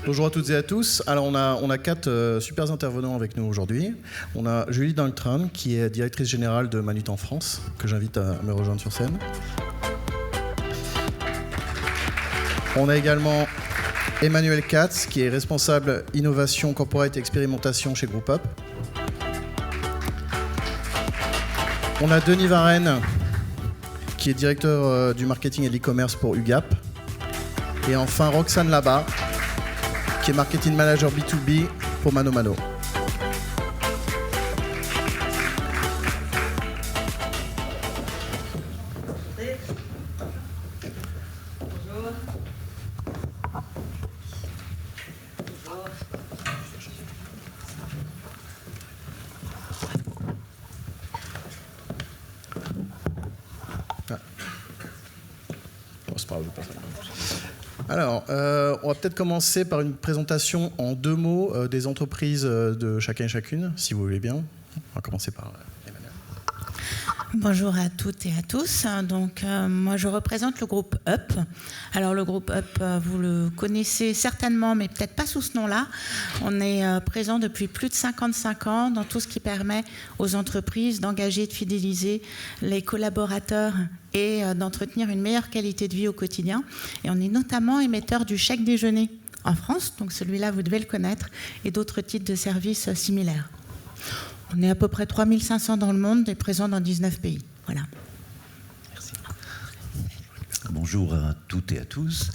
Bonjour à toutes et à tous. Alors on a 4 super intervenants avec nous aujourd'hui. On a Julie Daltrand qui est directrice générale de Manutan France, que j'invite à me rejoindre sur scène. On a également Emmanuel Katz qui est responsable innovation corporate et expérimentation chez Group Up. On a Denis Varenne qui est directeur du marketing et de l'e-commerce pour UGAP. Et enfin Roxane Labat qui est marketing manager B2B pour ManoMano. Alors, on va peut-être commencer par une présentation en 2 mots des entreprises de chacun et chacune, si vous voulez bien. On va commencer par Emmanuel. Bonjour à toutes et à tous. Donc, moi, je représente le groupe Up. Alors, le groupe Up, vous le connaissez certainement, mais peut-être pas sous ce nom-là. On est présent depuis plus de 55 ans dans tout ce qui permet aux entreprises d'engager et de fidéliser les collaborateurs et d'entretenir une meilleure qualité de vie au quotidien. Et on est notamment émetteur du chèque déjeuner en France, donc celui-là, vous devez le connaître, et d'autres types de services similaires. On est à peu près 3500 dans le monde et présent dans 19 pays. Voilà. Merci. Bonjour à toutes et à tous.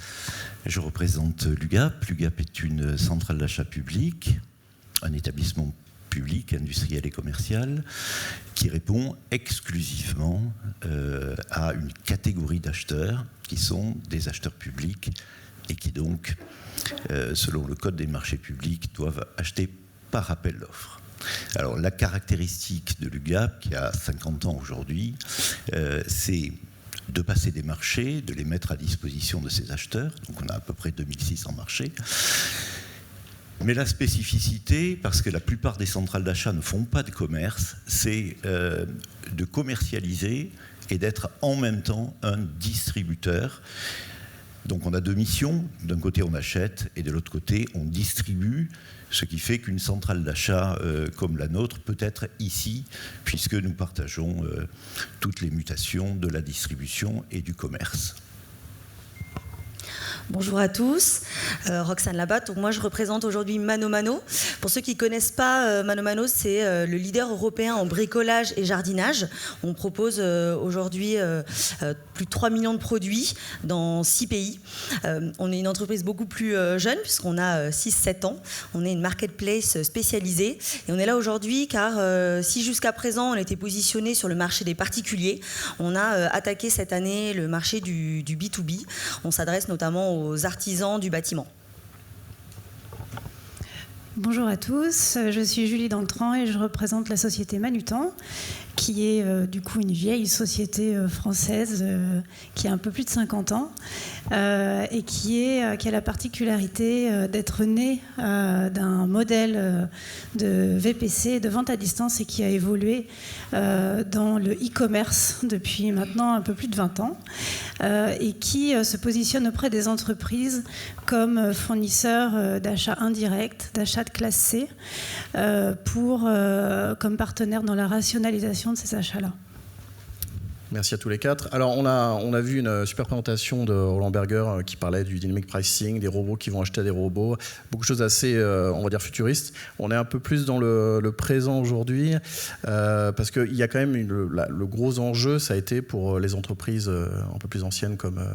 Je représente l'UGAP. L'UGAP est une centrale d'achat public, un établissement public, industriel et commercial, qui répond exclusivement à une catégorie d'acheteurs qui sont des acheteurs publics et qui donc, selon le Code des marchés publics, doivent acheter par appel d'offres. Alors, la caractéristique de l'UGAP, qui a 50 ans aujourd'hui, c'est de passer des marchés, de les mettre à disposition de ces acheteurs. Donc, on a à peu près 2600 marchés. Mais la spécificité, parce que la plupart des centrales d'achat ne font pas de commerce, c'est de commercialiser et d'être en même temps un distributeur. Donc on a 2 missions. D'un côté, on achète et de l'autre côté, on distribue. Ce qui fait qu'une centrale d'achat comme la nôtre peut être ici, puisque nous partageons toutes les mutations de la distribution et du commerce. Bonjour à tous, Roxane Labat. Donc moi je représente aujourd'hui ManoMano. Pour ceux qui ne connaissent pas, ManoMano c'est le leader européen en bricolage et jardinage. On propose aujourd'hui plus de 3 millions de produits dans 6 pays. On est une entreprise beaucoup plus jeune puisqu'on a 6-7 ans. On est une marketplace spécialisée et on est là aujourd'hui car si jusqu'à présent on était positionné sur le marché des particuliers, on a attaqué cette année le marché du B2B. On s'adresse notamment aux artisans du bâtiment. Bonjour à tous, je suis Julie Daltrand et je représente la société Manutan, qui est du coup une vieille société française qui a un peu plus de 50 ans et qui a la particularité d'être née d'un modèle de VPC, de vente à distance, et qui a évolué dans le e-commerce depuis maintenant un peu plus de 20 ans et qui se positionne auprès des entreprises comme fournisseur d'achats indirects, d'achats de classe C, comme partenaire dans la rationalisation de ces achats-là. Merci à tous les 4. Alors, on a vu une super présentation de Roland Berger qui parlait du dynamic pricing, des robots qui vont acheter à des robots, beaucoup de choses assez, on va dire, futuristes. On est un peu plus dans le présent aujourd'hui, parce qu'il y a quand même le gros enjeu, ça a été pour les entreprises un peu plus anciennes comme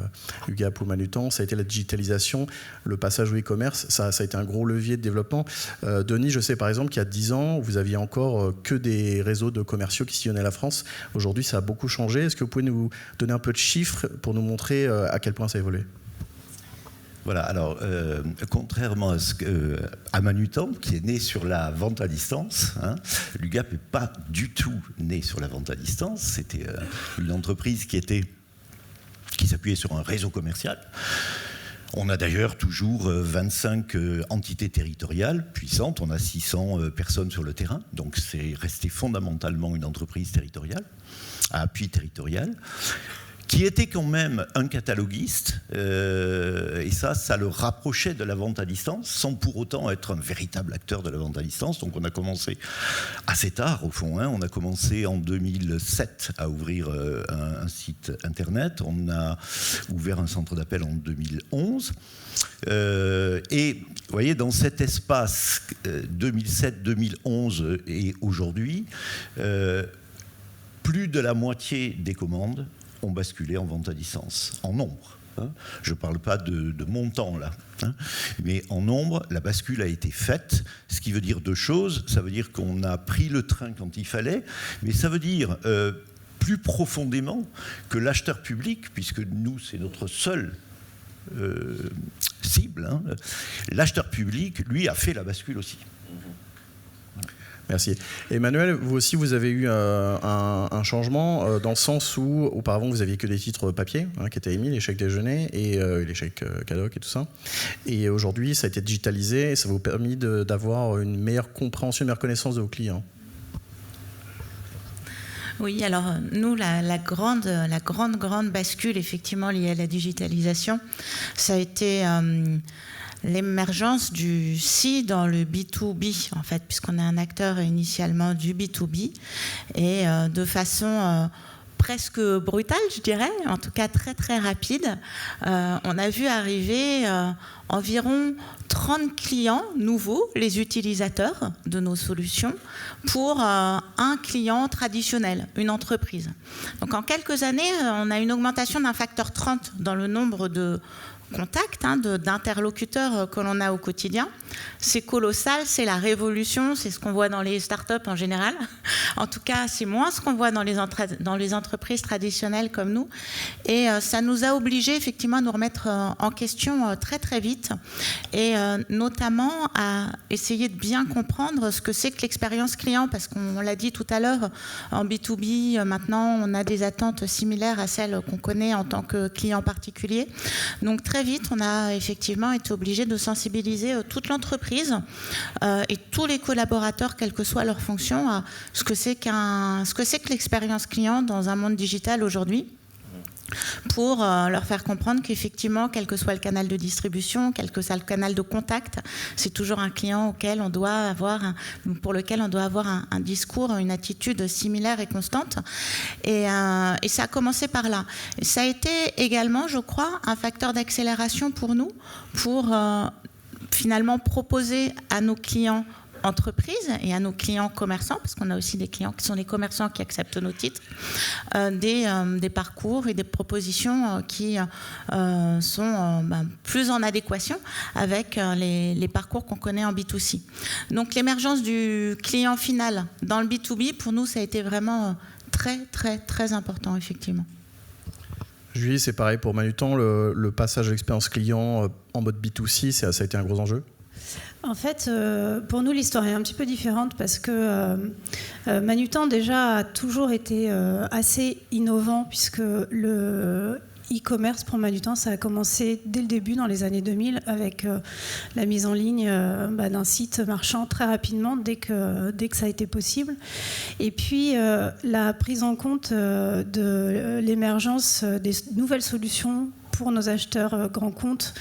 UGAP ou Manutan, ça a été la digitalisation, le passage au e-commerce, ça a été un gros levier de développement. Denis, je sais par exemple qu'il y a 10 ans, vous aviez encore que des réseaux de commerciaux qui sillonnaient la France. Aujourd'hui, ça a beaucoup changé. Est-ce que vous pouvez nous donner un peu de chiffres pour nous montrer à quel point ça a évolué ? Voilà, alors, contrairement à Manutan, qui est né sur la vente à distance, l'UGAP n'est pas du tout né sur la vente à distance. C'était une entreprise qui s'appuyait sur un réseau commercial. On a d'ailleurs toujours 25 entités territoriales puissantes. On a 600 personnes sur le terrain. Donc c'est resté fondamentalement une entreprise territoriale, à appui territorial, qui était quand même un cataloguiste, et ça le rapprochait de la vente à distance, sans pour autant être un véritable acteur de la vente à distance. Donc on a commencé assez tard, au fond, hein. On a commencé en 2007 à ouvrir un site internet, on a ouvert un centre d'appel en 2011, et vous voyez, dans cet espace 2007, 2011 et aujourd'hui, plus de la moitié des commandes ont basculé en vente à distance, en nombre. Hein. Je ne parle pas de montant là, hein, mais en nombre, la bascule a été faite, ce qui veut dire deux choses. Ça veut dire qu'on a pris le train quand il fallait, mais ça veut dire plus profondément que l'acheteur public, puisque nous, c'est notre seul cible, hein, l'acheteur public, lui, a fait la bascule aussi. Merci. Emmanuel, vous aussi, vous avez eu un changement dans le sens où, auparavant, vous aviez que des titres papier hein, qui étaient émis, les chèques déjeuner et les chèques cadoc et tout ça. Et aujourd'hui, ça a été digitalisé et ça vous a permis d'avoir une meilleure compréhension, une meilleure connaissance de vos clients. Oui, alors nous, la grande bascule effectivement liée à la digitalisation, ça a été l'émergence du C dans le B2B, en fait, puisqu'on est un acteur initialement du B2B, et de façon presque brutale, je dirais, en tout cas très très rapide, on a vu arriver environ 30 clients nouveaux, les utilisateurs de nos solutions, pour un client traditionnel, une entreprise. Donc en quelques années, on a une augmentation d'un facteur 30 dans le nombre de contacts, hein, d'interlocuteurs que l'on a au quotidien. C'est colossal, c'est la révolution, c'est ce qu'on voit dans les startups en général. En tout cas, c'est moins ce qu'on voit dans les entreprises traditionnelles comme nous. Et ça nous a obligés effectivement à nous remettre en question très très vite, et notamment à essayer de bien comprendre ce que c'est que l'expérience client, parce qu'on l'a dit tout à l'heure, en B2B, maintenant, on a des attentes similaires à celles qu'on connaît en tant que client particulier. Donc très vite, on a effectivement été obligé de sensibiliser toute l'entreprise et tous les collaborateurs, quelle que soit leur fonction, à ce que c'est que l'expérience client dans un monde digital aujourd'hui, pour leur faire comprendre qu'effectivement, quel que soit le canal de distribution, quel que soit le canal de contact, c'est toujours un client auquel on doit avoir pour lequel on doit avoir un discours, une attitude similaire et constante. Et ça a commencé par là. Et ça a été également, je crois, un facteur d'accélération pour nous, pour finalement proposer à nos clients entreprises et à nos clients commerçants, parce qu'on a aussi des clients qui sont les commerçants qui acceptent nos titres, des parcours et des propositions qui sont plus en adéquation avec les parcours qu'on connaît en B2C. Donc l'émergence du client final dans le B2B, pour nous, ça a été vraiment très, très, très important, effectivement. Julie, c'est pareil pour Manutan, le passage de l'expérience client en mode B2C, ça a été un gros enjeu? En fait, pour nous, l'histoire est un petit peu différente parce que Manutan, déjà, a toujours été assez innovant, puisque le e-commerce pour Manutan, ça a commencé dès le début, dans les années 2000, avec la mise en ligne d'un site marchand très rapidement, dès que ça a été possible. Et puis, la prise en compte de l'émergence des nouvelles solutions pour nos acheteurs grands comptes,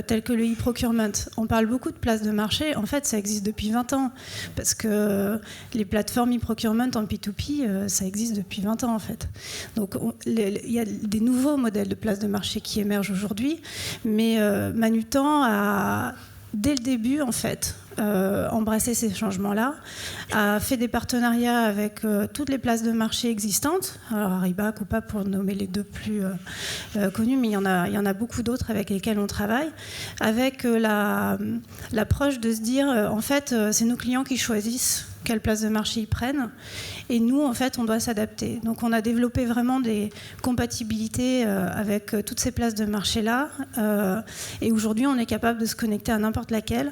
tels que le e-procurement. On parle beaucoup de places de marché. En fait, ça existe depuis 20 ans, parce que les plateformes e-procurement en P2P, ça existe depuis 20 ans, en fait. Donc, il y a des nouveaux modèles de places de marché qui émergent aujourd'hui, mais Manutan a, dès le début, en fait, embrassé ces changements-là, a fait des partenariats avec toutes les places de marché existantes, alors Ariba, Coupa pour nommer les deux plus connus, mais il y en a beaucoup d'autres avec lesquels on travaille, avec l'approche de se dire, en fait, c'est nos clients qui choisissent quelle place de marché ils prennent, et nous, en fait, on doit s'adapter. Donc, on a développé vraiment des compatibilités avec toutes ces places de marché-là, et aujourd'hui, on est capable de se connecter à n'importe laquelle,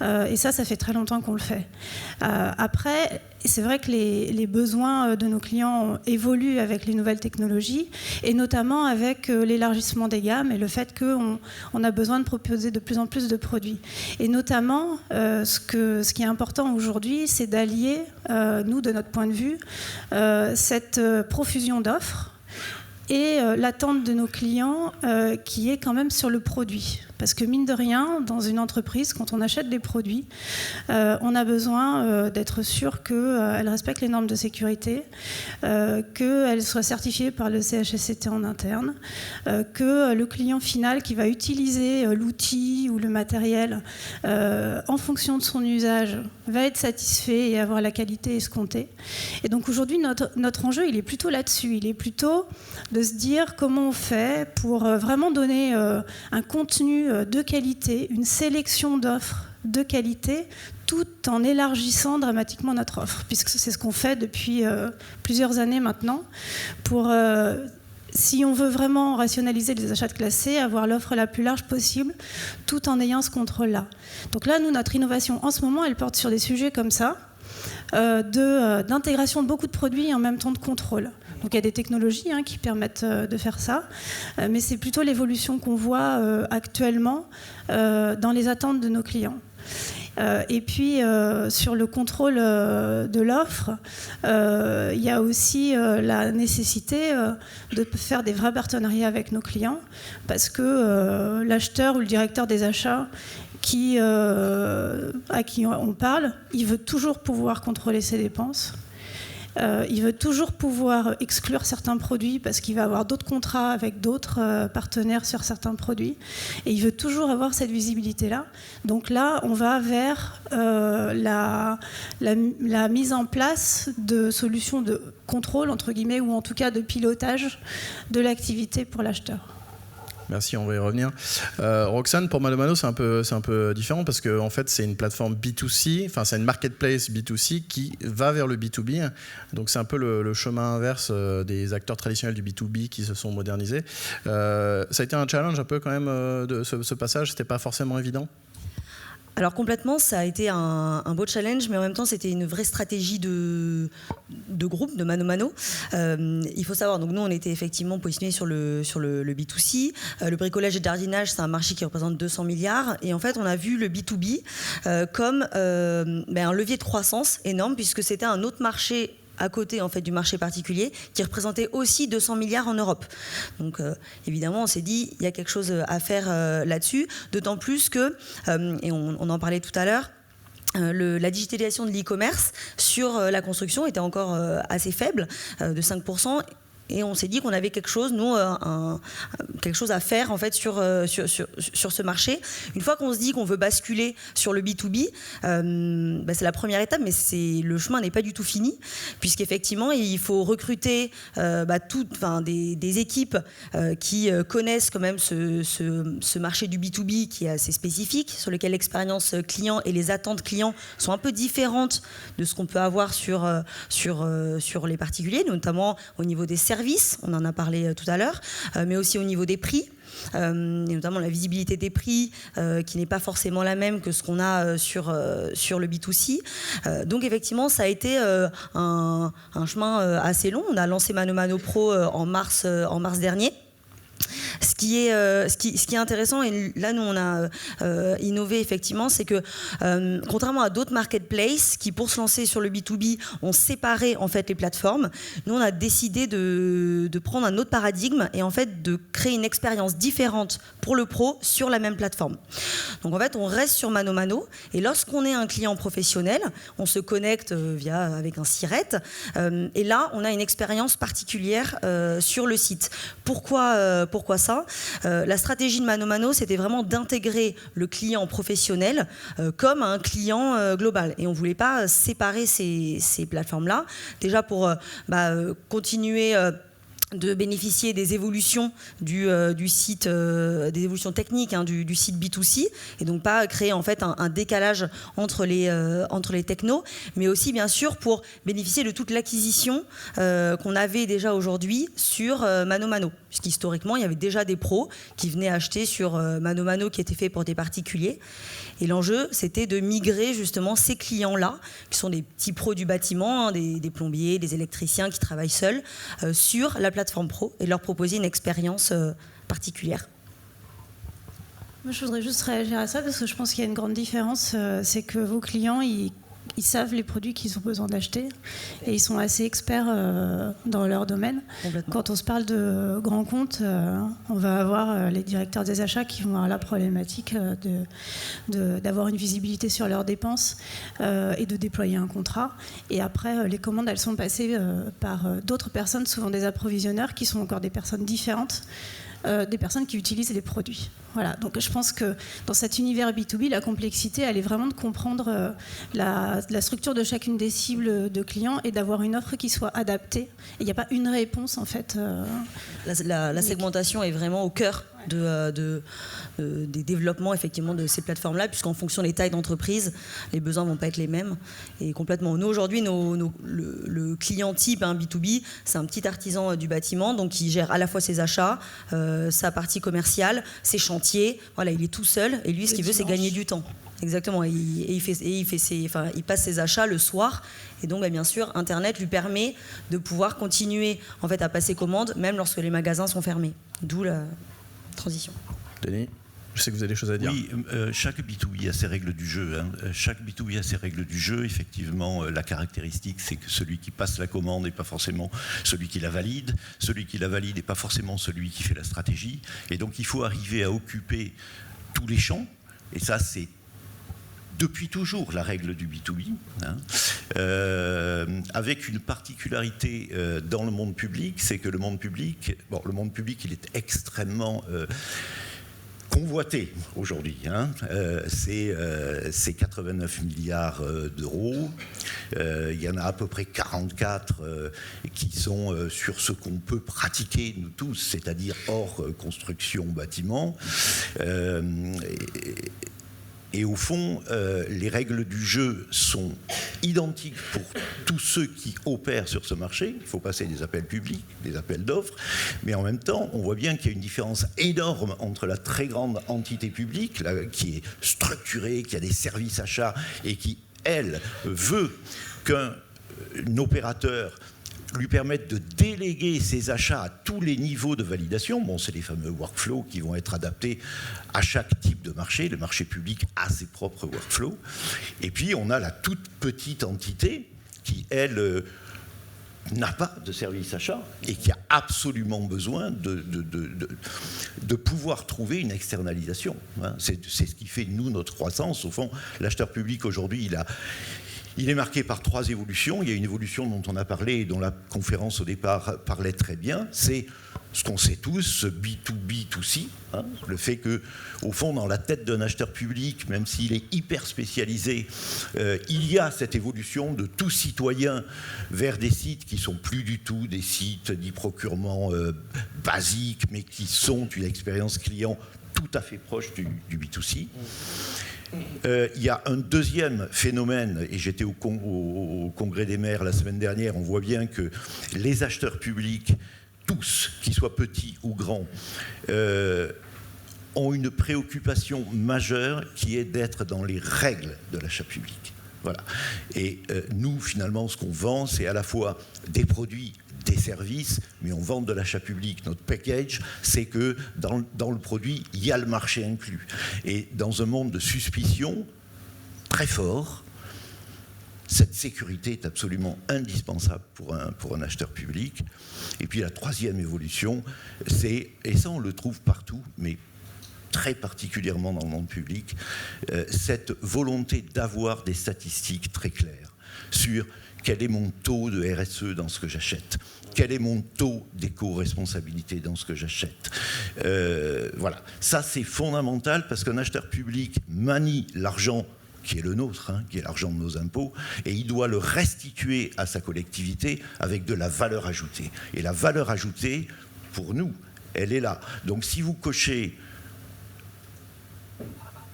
et ça fait très longtemps qu'on le fait. Après, c'est vrai que les besoins de nos clients évoluent avec les nouvelles technologies, et notamment avec l'élargissement des gammes et le fait qu'on a besoin de proposer de plus en plus de produits. Et notamment, ce qui est important aujourd'hui, c'est d'allier, nous, de notre point de vue, cette profusion d'offres et l'attente de nos clients qui est quand même sur le produit. Parce que mine de rien, dans une entreprise, quand on achète des produits, on a besoin d'être sûr qu'elles respectent les normes de sécurité, qu'elles soient certifiées par le CHSCT en interne, que le client final qui va utiliser l'outil ou le matériel en fonction de son usage va être satisfait et avoir la qualité escomptée. Et donc aujourd'hui, notre enjeu, il est plutôt là-dessus. Il est plutôt de se dire comment on fait pour vraiment donner un contenu de qualité, une sélection d'offres de qualité, tout en élargissant dramatiquement notre offre, puisque c'est ce qu'on fait depuis plusieurs années maintenant, pour, si on veut vraiment rationaliser les achats de classe C, avoir l'offre la plus large possible, tout en ayant ce contrôle-là. Donc là, nous, notre innovation en ce moment, elle porte sur des sujets comme ça, d'intégration de beaucoup de produits et en même temps de contrôle. Donc il y a des technologies qui permettent de faire ça, mais c'est plutôt l'évolution qu'on voit actuellement dans les attentes de nos clients. Et puis sur le contrôle de l'offre, il y a aussi la nécessité de faire des vrais partenariats avec nos clients, parce que l'acheteur ou le directeur des achats à qui on parle, il veut toujours pouvoir contrôler ses dépenses. Il veut toujours pouvoir exclure certains produits parce qu'il va avoir d'autres contrats avec d'autres partenaires sur certains produits. Et il veut toujours avoir cette visibilité-là. Donc là, on va vers la mise en place de solutions de contrôle, entre guillemets, ou en tout cas de pilotage de l'activité pour l'acheteur. Merci, on va y revenir. Roxane, pour ManoMano, c'est un peu différent parce que en fait, c'est une plateforme B2C, enfin c'est une marketplace B2C qui va vers le B2B. Donc c'est un peu le chemin inverse des acteurs traditionnels du B2B qui se sont modernisés. Ça a été un challenge un peu quand même de ce passage, c'était pas forcément évident? Alors complètement, ça a été un beau challenge, mais en même temps, c'était une vraie stratégie de groupe, de ManoMano. Il faut savoir, donc nous, on était effectivement positionnés sur le B2C. Le bricolage et le jardinage, c'est un marché qui représente 200 milliards. Et en fait, on a vu le B2B comme un levier de croissance énorme, puisque c'était un autre marché à côté en fait du marché particulier qui représentait aussi 200 milliards en Europe. Donc évidemment on s'est dit il y a quelque chose à faire là-dessus, d'autant plus que, et on en parlait tout à l'heure, la digitalisation de l'e-commerce sur la construction était encore assez faible, de 5%. Et on s'est dit qu'on avait quelque chose, nous, quelque chose à faire en fait sur ce marché. Une fois qu'on se dit qu'on veut basculer sur le B2B, c'est la première étape, mais le chemin n'est pas du tout fini, puisqu'effectivement, il faut recruter des équipes qui connaissent quand même ce marché du B2B qui est assez spécifique, sur lequel l'expérience client et les attentes clients sont un peu différentes de ce qu'on peut avoir sur les particuliers, notamment au niveau des services, on en a parlé tout à l'heure, mais aussi au niveau des prix. Et notamment la visibilité des prix qui n'est pas forcément la même que ce qu'on a sur le B2C. Donc effectivement, ça a été un chemin assez long. On a lancé ManoMano Pro en mars dernier. Ce qui est intéressant, et là nous on a innové effectivement, c'est que contrairement à d'autres marketplaces qui pour se lancer sur le B2B ont séparé en fait les plateformes, nous on a décidé de prendre un autre paradigme et en fait de créer une expérience différente pour le pro sur la même plateforme. Donc en fait on reste sur ManoMano et lorsqu'on est un client professionnel, on se connecte avec un SIRET et là on a une expérience particulière sur le site. Pourquoi ça ? La stratégie de ManoMano, c'était vraiment d'intégrer le client professionnel comme un client global. Et on ne voulait pas séparer ces plateformes-là, déjà pour continuer de bénéficier des évolutions du site, des évolutions techniques du site B2C, et donc pas créer en fait un décalage entre les technos, mais aussi bien sûr pour bénéficier de toute l'acquisition qu'on avait déjà aujourd'hui sur ManoMano, puisqu'historiquement il y avait déjà des pros qui venaient acheter sur ManoMano qui était fait pour des particuliers. Et l'enjeu, c'était de migrer justement ces clients-là, qui sont des petits pros du bâtiment, des plombiers, des électriciens qui travaillent seuls, sur la plateforme pro et de leur proposer une expérience particulière. Moi, je voudrais juste réagir à ça parce que je pense qu'il y a une grande différence. C'est que vos clients, ils savent les produits qu'ils ont besoin d'acheter et ils sont assez experts dans leur domaine. Quand on se parle de grands comptes, on va avoir les directeurs des achats qui vont avoir la problématique d'avoir une visibilité sur leurs dépenses et de déployer un contrat. Et après, les commandes, elles sont passées par d'autres personnes, souvent des approvisionneurs, qui sont encore des personnes différentes, des personnes qui utilisent les produits. Voilà, donc je pense que dans cet univers B2B, la complexité, elle est vraiment de comprendre la structure de chacune des cibles de clients et d'avoir une offre qui soit adaptée. Il n'y a pas une réponse, en fait. La segmentation est vraiment au cœur des développements effectivement de ces plateformes-là, puisqu'en fonction des tailles d'entreprise, les besoins ne vont pas être les mêmes. Et complètement. Nous, aujourd'hui, le client type B2B, c'est un petit artisan du bâtiment, donc qui gère à la fois ses achats, sa partie commerciale, ses chantiers. Voilà, il est tout seul et lui, ce qu'il veut, c'est gagner du temps. Exactement. Il passe ses achats le soir. Et donc, bien sûr, Internet lui permet de pouvoir continuer en fait, à passer commande, même lorsque les magasins sont fermés. D'où la transition. Denis, je sais que vous avez des choses à dire. Oui, chaque B2B a ses règles du jeu. Chaque B2B a ses règles du jeu. Effectivement, la caractéristique, c'est que celui qui passe la commande n'est pas forcément celui qui la valide. Celui qui la valide n'est pas forcément celui qui fait la stratégie. Et donc, il faut arriver à occuper tous les champs. Et ça, c'est depuis toujours la règle du B2B, avec une particularité dans le monde public, c'est que le monde public, il est extrêmement convoité aujourd'hui. C'est 89 milliards d'euros. Il y en a à peu près 44 qui sont sur ce qu'on peut pratiquer, nous tous, c'est-à-dire hors construction bâtiment. Et au fond, les règles du jeu sont identiques pour tous ceux qui opèrent sur ce marché. Il faut passer des appels publics, des appels d'offres. Mais en même temps, on voit bien qu'il y a une différence énorme entre la très grande entité publique, là, qui est structurée, qui a des services achats et qui, elle, veut qu'un opérateur lui permettre de déléguer ses achats à tous les niveaux de validation. Bon, c'est les fameux workflows qui vont être adaptés à chaque type de marché. Le marché public a ses propres workflows. Et puis, on a la toute petite entité qui, elle, n'a pas de service achat et qui a absolument besoin de pouvoir trouver une externalisation. C'est ce qui fait, nous, notre croissance. Au fond, l'acheteur public, aujourd'hui, il est marqué par 3 évolutions. Il y a une évolution dont on a parlé et dont la conférence au départ parlait très bien. C'est ce qu'on sait tous, ce B2B2C. Le fait que, au fond, dans la tête d'un acheteur public, même s'il est hyper spécialisé, il y a cette évolution de tout citoyen vers des sites qui sont plus du tout des sites d'e-procurement basiques, mais qui sont une expérience client tout à fait proche du B2C. Il y a un deuxième phénomène, et j'étais au Congrès des maires la semaine dernière, on voit bien que les acheteurs publics, tous, qu'ils soient petits ou grands, ont une préoccupation majeure qui est d'être dans les règles de l'achat public. Voilà. Et nous, finalement, ce qu'on vend, c'est à la fois des produits, des services, mais on vend de l'achat public. Notre package, c'est que dans le produit, il y a le marché inclus. Et dans un monde de suspicion très fort, cette sécurité est absolument indispensable pour un acheteur public. Et puis la troisième évolution, c'est, et ça on le trouve partout, mais très particulièrement dans le monde public, cette volonté d'avoir des statistiques très claires sur quel est mon taux de RSE dans ce que j'achète, quel est mon taux d'éco-responsabilité dans ce que j'achète. Voilà, ça c'est fondamental parce qu'un acheteur public manie l'argent qui est le nôtre, qui est l'argent de nos impôts, et il doit le restituer à sa collectivité avec de la valeur ajoutée. Et la valeur ajoutée, pour nous, elle est là. Donc si vous cochez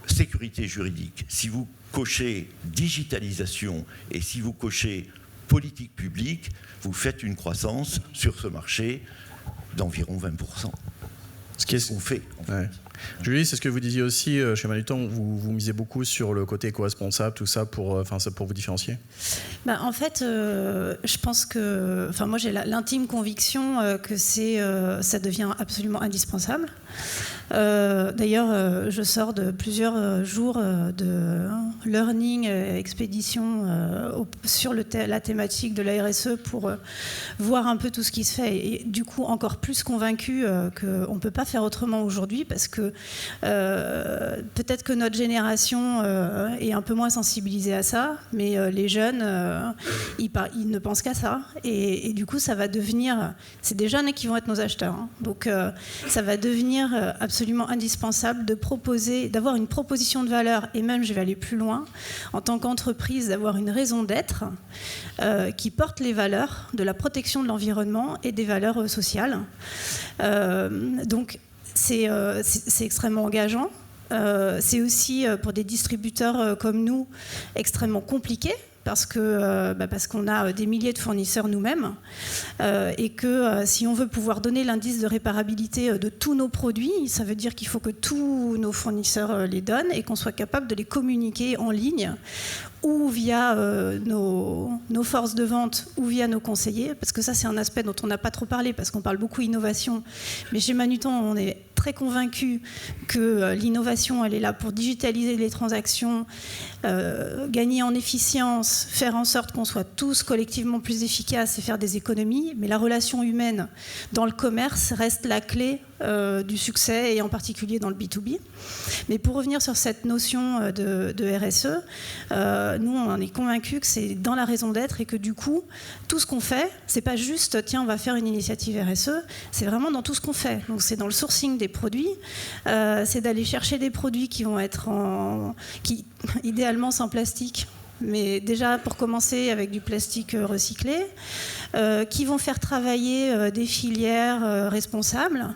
sécurité juridique, si vous cochez digitalisation et si vous cochez politique publique, vous faites une croissance sur ce marché d'environ 20%. Ce qu'on fait. Ouais. Julie, c'est ce que vous disiez aussi chez Manutan, vous misez beaucoup sur le côté éco-responsable, tout ça pour vous différencier. En fait, je pense que, moi j'ai l'intime conviction que ça devient absolument indispensable. D'ailleurs, je sors de plusieurs jours de learning, expédition sur la thématique de la RSE pour voir un peu tout ce qui se fait. Et du coup, encore plus convaincue qu'on ne peut pas faire autrement aujourd'hui parce que peut-être que notre génération est un peu moins sensibilisée à ça, mais les jeunes, ils ne pensent qu'à ça. Et du coup, ça va devenir... C'est des jeunes qui vont être nos acheteurs. Hein. Donc, ça va devenir absolument indispensable d'avoir une proposition de valeur, et même, je vais aller plus loin, en tant qu'entreprise, d'avoir une raison d'être qui porte les valeurs de la protection de l'environnement et des valeurs sociales. Donc, c'est extrêmement engageant. C'est aussi, pour des distributeurs comme nous, extrêmement compliqué. Parce qu'on a des milliers de fournisseurs nous-mêmes et que si on veut pouvoir donner l'indice de réparabilité de tous nos produits, ça veut dire qu'il faut que tous nos fournisseurs les donnent et qu'on soit capable de les communiquer en ligne ou via nos forces de vente ou via nos conseillers, parce que ça c'est un aspect dont on n'a pas trop parlé parce qu'on parle beaucoup innovation, mais chez Manutan on est très convaincu que l'innovation elle est là pour digitaliser les transactions, gagner en efficience, faire en sorte qu'on soit tous collectivement plus efficaces et faire des économies, mais la relation humaine dans le commerce reste la clé du succès et en particulier dans le B2B. Mais pour revenir sur cette notion de RSE, nous on est convaincus que c'est dans la raison d'être et que du coup tout ce qu'on fait, c'est pas juste tiens on va faire une initiative RSE, c'est vraiment dans tout ce qu'on fait. Donc c'est dans le sourcing des produits, c'est d'aller chercher des produits qui vont être idéalement sans plastique. Mais déjà pour commencer avec du plastique recyclé, qui vont faire travailler des filières responsables,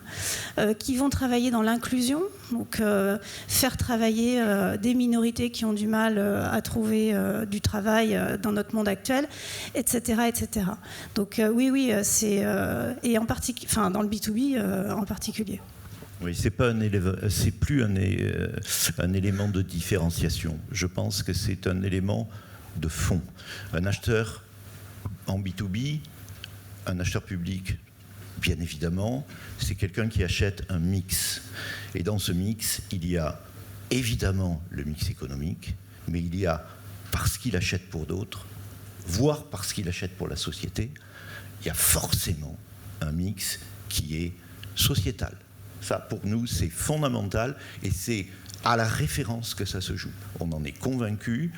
qui vont travailler dans l'inclusion, donc faire travailler des minorités qui ont du mal à trouver du travail dans notre monde actuel, etc. etc. Donc oui, c'est et en particulier, enfin dans le B2B en particulier. Oui, c'est plus un élément de différenciation. Je pense que c'est un élément de fond. Un acheteur en B2B, un acheteur public, bien évidemment, c'est quelqu'un qui achète un mix. Et dans ce mix, il y a évidemment le mix économique, mais il y a, parce qu'il achète pour d'autres, voire parce qu'il achète pour la société, il y a forcément un mix qui est sociétal. Ça, pour nous, c'est fondamental et c'est à la référence que ça se joue. On en est convaincu.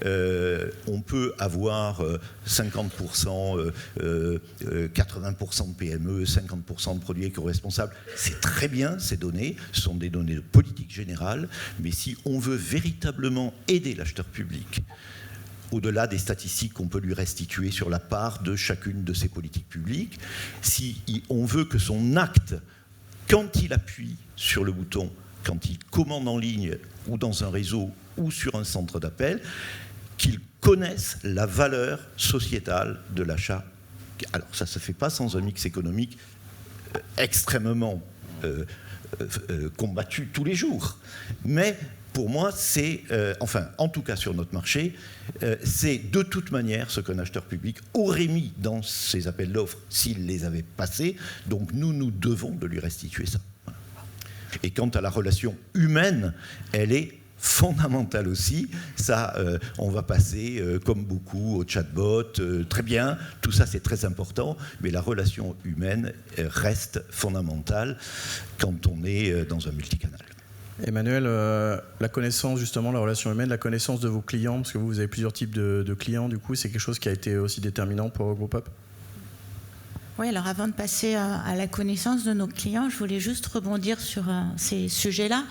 On peut avoir 50%, 80% de PME, 50% de produits éco-responsables. C'est très bien, ces données. Ce sont des données de politique générale. Mais si on veut véritablement aider l'acheteur public, au-delà des statistiques qu'on peut lui restituer sur la part de chacune de ces politiques publiques, si on veut que son acte, quand il appuie sur le bouton, quand il commande en ligne ou dans un réseau ou sur un centre d'appel, qu'il connaisse la valeur sociétale de l'achat. Alors ça ne se fait pas sans un mix économique extrêmement combattu tous les jours. Mais pour moi, c'est, en tout cas sur notre marché, c'est de toute manière ce qu'un acheteur public aurait mis dans ses appels d'offres s'il les avait passés. Donc nous devons de lui restituer ça. Voilà. Et quant à la relation humaine, elle est fondamentale aussi. Ça, on va passer, comme beaucoup, au chatbot. Très bien, tout ça c'est très important, mais la relation humaine reste fondamentale quand on est dans un multicanal. Emmanuel, la connaissance justement, la relation humaine, la connaissance de vos clients, parce que vous avez plusieurs types de clients, du coup, c'est quelque chose qui a été aussi déterminant pour Groupe Up ? Oui, alors avant de passer à la connaissance de nos clients, je voulais juste rebondir sur ces sujets-là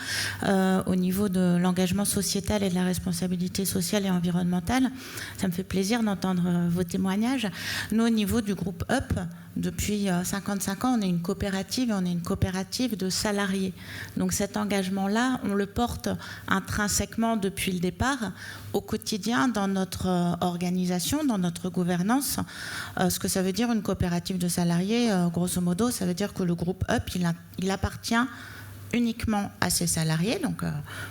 au niveau de l'engagement sociétal et de la responsabilité sociale et environnementale. Ça me fait plaisir d'entendre vos témoignages. Nous, au niveau du groupe Up, depuis 55 ans, on est une coopérative et on est une coopérative de salariés. Donc cet engagement-là, on le porte intrinsèquement depuis le départ, au quotidien, dans notre organisation, dans notre gouvernance. Ce que ça veut dire une coopérative de salariés, grosso modo, ça veut dire que le groupe Up, il appartient uniquement à ses salariés. Donc,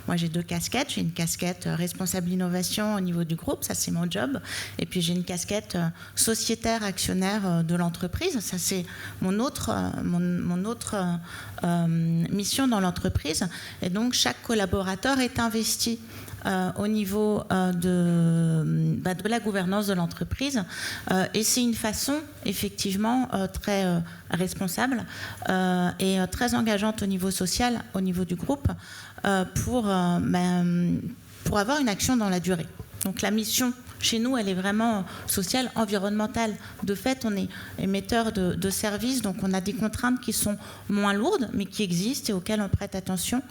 moi, j'ai 2 casquettes. J'ai une casquette responsable innovation au niveau du groupe, ça c'est mon job. Et puis, j'ai une casquette sociétaire, actionnaire de l'entreprise. Ça, c'est mon autre mission dans l'entreprise. Et donc, chaque collaborateur est investi au niveau de la gouvernance de l'entreprise. Et c'est une façon, effectivement, très responsable et très engageante au niveau social, au niveau du groupe, pour avoir une action dans la durée. Donc la mission chez nous, elle est vraiment sociale, environnementale. De fait, on est émetteur de services, donc on a des contraintes qui sont moins lourdes, mais qui existent et auxquelles on prête attention.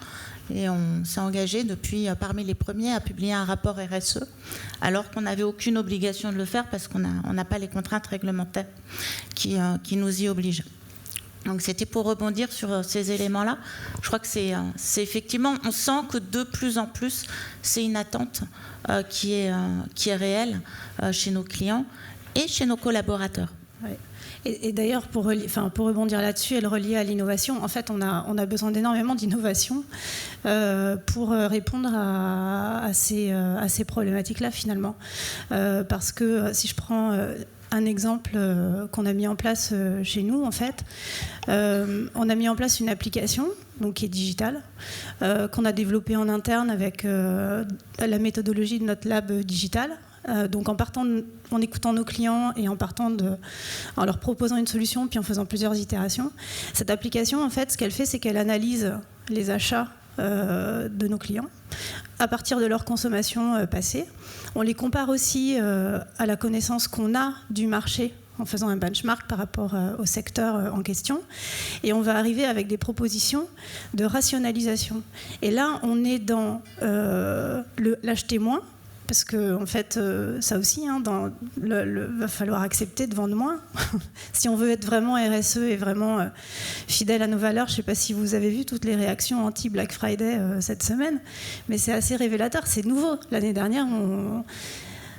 Et on s'est engagé depuis parmi les premiers à publier un rapport RSE, alors qu'on n'avait aucune obligation de le faire parce qu'on n'a pas les contraintes réglementaires qui nous y obligent. Donc c'était pour rebondir sur ces éléments-là. Je crois que c'est effectivement, on sent que de plus en plus, c'est une attente qui est réelle chez nos clients et chez nos collaborateurs. Ouais. Et d'ailleurs, pour rebondir là-dessus et le relier à l'innovation, en fait, on a besoin d'énormément d'innovation pour répondre à ces problématiques-là, finalement. Parce que si je prends un exemple qu'on a mis en place chez nous, en fait, on a mis en place une application donc, qui est digitale, qu'on a développée en interne avec la méthodologie de notre lab digital. Donc en écoutant nos clients et en leur proposant une solution puis en faisant plusieurs itérations. Cette application, en fait, ce qu'elle fait, c'est qu'elle analyse les achats de nos clients à partir de leur consommation passée. On les compare aussi à la connaissance qu'on a du marché en faisant un benchmark par rapport au secteur en question. Et on va arriver avec des propositions de rationalisation. Et là, on est dans l'acheter moins. Parce que, en fait, ça aussi, va falloir accepter de vendre moins. Si on veut être vraiment RSE et vraiment fidèle à nos valeurs, je ne sais pas si vous avez vu toutes les réactions anti-Black Friday cette semaine, mais c'est assez révélateur. C'est nouveau. L'année dernière,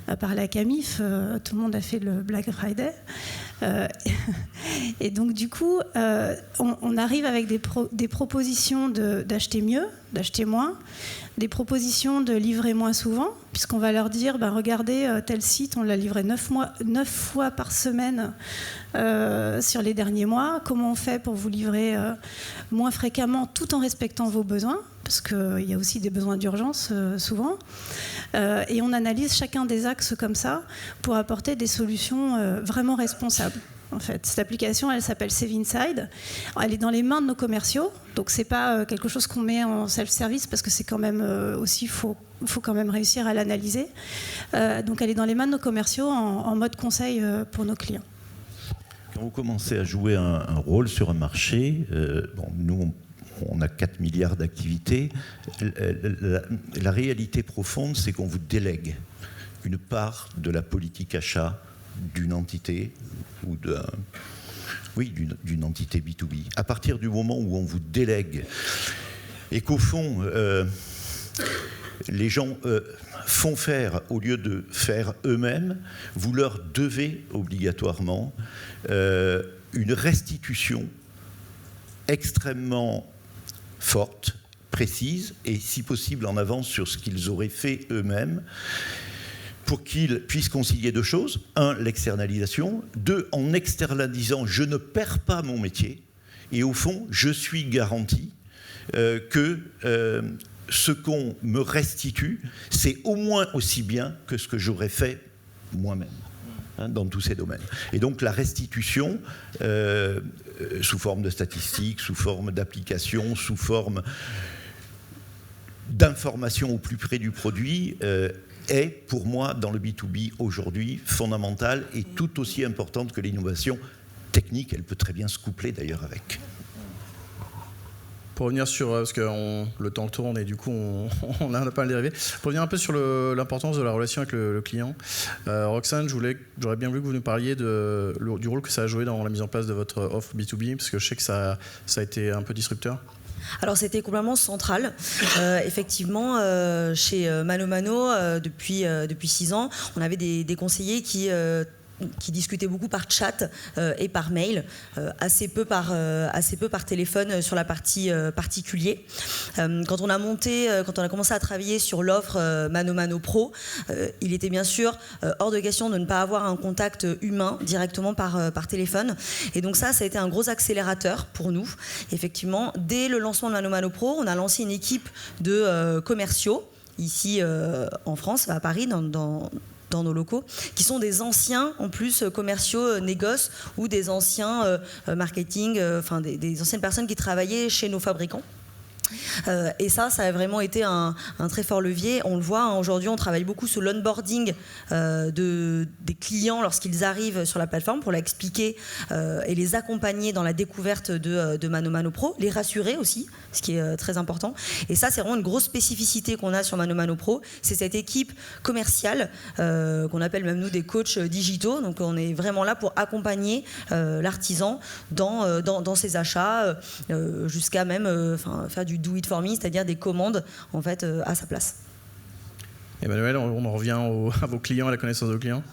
à part la Camif, tout le monde a fait le Black Friday. Et donc, du coup, on arrive avec des propositions d'acheter mieux, d'acheter moins, des propositions de livrer moins souvent, puisqu'on va leur dire, regardez, tel site, on l'a livré 9 fois par semaine sur les derniers mois. Comment on fait pour vous livrer moins fréquemment, tout en respectant vos besoins, parce qu'il y a aussi des besoins d'urgence souvent. Et on analyse chacun des axes comme ça pour apporter des solutions vraiment responsables. En fait, cette application, elle s'appelle Save Inside. Elle est dans les mains de nos commerciaux, donc c'est pas quelque chose qu'on met en self-service parce que c'est quand même aussi faut quand même réussir à l'analyser. Donc elle est dans les mains de nos commerciaux en mode conseil pour nos clients. Quand vous commencez à jouer un rôle sur un marché, nous on a 4 milliards d'activités. La réalité profonde, c'est qu'on vous délègue une part de la politique achat d'une entité ou d'une entité B2B. À partir du moment où on vous délègue et qu'au fond, les gens font faire au lieu de faire eux-mêmes, vous leur devez obligatoirement une restitution extrêmement forte, précise et si possible en avance sur ce qu'ils auraient fait eux-mêmes, pour qu'ils puissent concilier 2 choses. 1, l'externalisation. 2, en externalisant, je ne perds pas mon métier. Et au fond, je suis garanti que ce qu'on me restitue, c'est au moins aussi bien que ce que j'aurais fait moi-même dans tous ces domaines. Et donc la restitution, sous forme de statistiques, sous forme d'applications, sous forme d'informations au plus près du produit, est pour moi dans le B2B aujourd'hui fondamentale et tout aussi importante que l'innovation technique. Elle peut très bien se coupler d'ailleurs avec. Pour revenir sur, parce que le temps tourne et du coup on a pas mal dérivé, pour revenir un peu sur l'importance de la relation avec le client, Roxane, j'aurais bien voulu que vous nous parliez du rôle que ça a joué dans la mise en place de votre offre B2B, parce que je sais que ça a été un peu disrupteur. Alors c'était complètement central. Effectivement, chez Mano Mano, depuis 6 ans, on avait des conseillers qui qui discutaient beaucoup par chat et par mail, assez peu par téléphone sur la partie particulier. Quand on a commencé à travailler sur l'offre ManoMano Pro, il était bien sûr hors de question de ne pas avoir un contact humain directement par téléphone. Et donc ça a été un gros accélérateur pour nous. Effectivement, dès le lancement de ManoMano Pro, on a lancé une équipe de commerciaux ici en France, à Paris, dans nos locaux, qui sont des anciens, en plus, commerciaux, négoces, ou des anciens marketing, des anciennes personnes qui travaillaient chez nos fabricants. Et ça a vraiment été un très fort levier. On le voit, hein, aujourd'hui, on travaille beaucoup sur l'onboarding des clients lorsqu'ils arrivent sur la plateforme pour leur expliquer et les accompagner dans la découverte de ManoMano Pro, les rassurer aussi, ce qui est très important. Et ça, c'est vraiment une grosse spécificité qu'on a sur ManoMano Pro. C'est cette équipe commerciale qu'on appelle même nous des coachs digitaux. Donc, on est vraiment là pour accompagner l'artisan dans ses achats, jusqu'à même faire du do it for me, c'est-à-dire des commandes en fait à sa place. Emmanuel, on en revient à vos clients, à la connaissance de vos clients.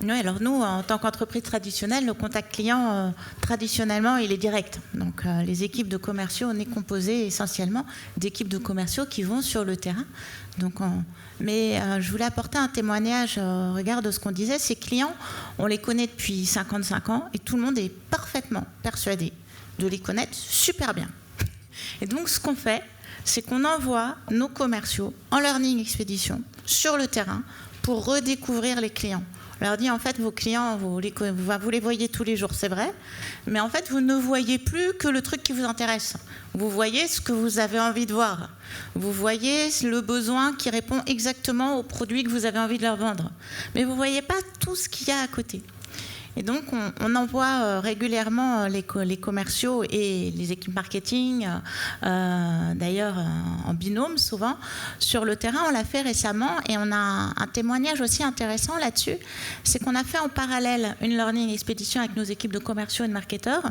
Oui, alors nous, en tant qu'entreprise traditionnelle, le contact client, traditionnellement, il est direct. Donc les équipes de commerciaux, on est composé essentiellement d'équipes de commerciaux qui vont sur le terrain. Donc, mais je voulais apporter un témoignage au regard de ce qu'on disait. Ces clients, on les connaît depuis 55 ans et tout le monde est parfaitement persuadé de les connaître super bien. Et donc, ce qu'on fait, c'est qu'on envoie nos commerciaux en learning expédition sur le terrain pour redécouvrir les clients. On leur dit, en fait, vos clients, vous les voyez tous les jours, c'est vrai, mais en fait, vous ne voyez plus que le truc qui vous intéresse. Vous voyez ce que vous avez envie de voir. Vous voyez le besoin qui répond exactement au produit que vous avez envie de leur vendre. Mais vous ne voyez pas tout ce qu'il y a à côté. Et donc, on envoie régulièrement les commerciaux et les équipes marketing, d'ailleurs en binôme souvent, sur le terrain. On l'a fait récemment et on a un témoignage aussi intéressant là-dessus. C'est qu'on a fait en parallèle une learning expédition avec nos équipes de commerciaux et de marketeurs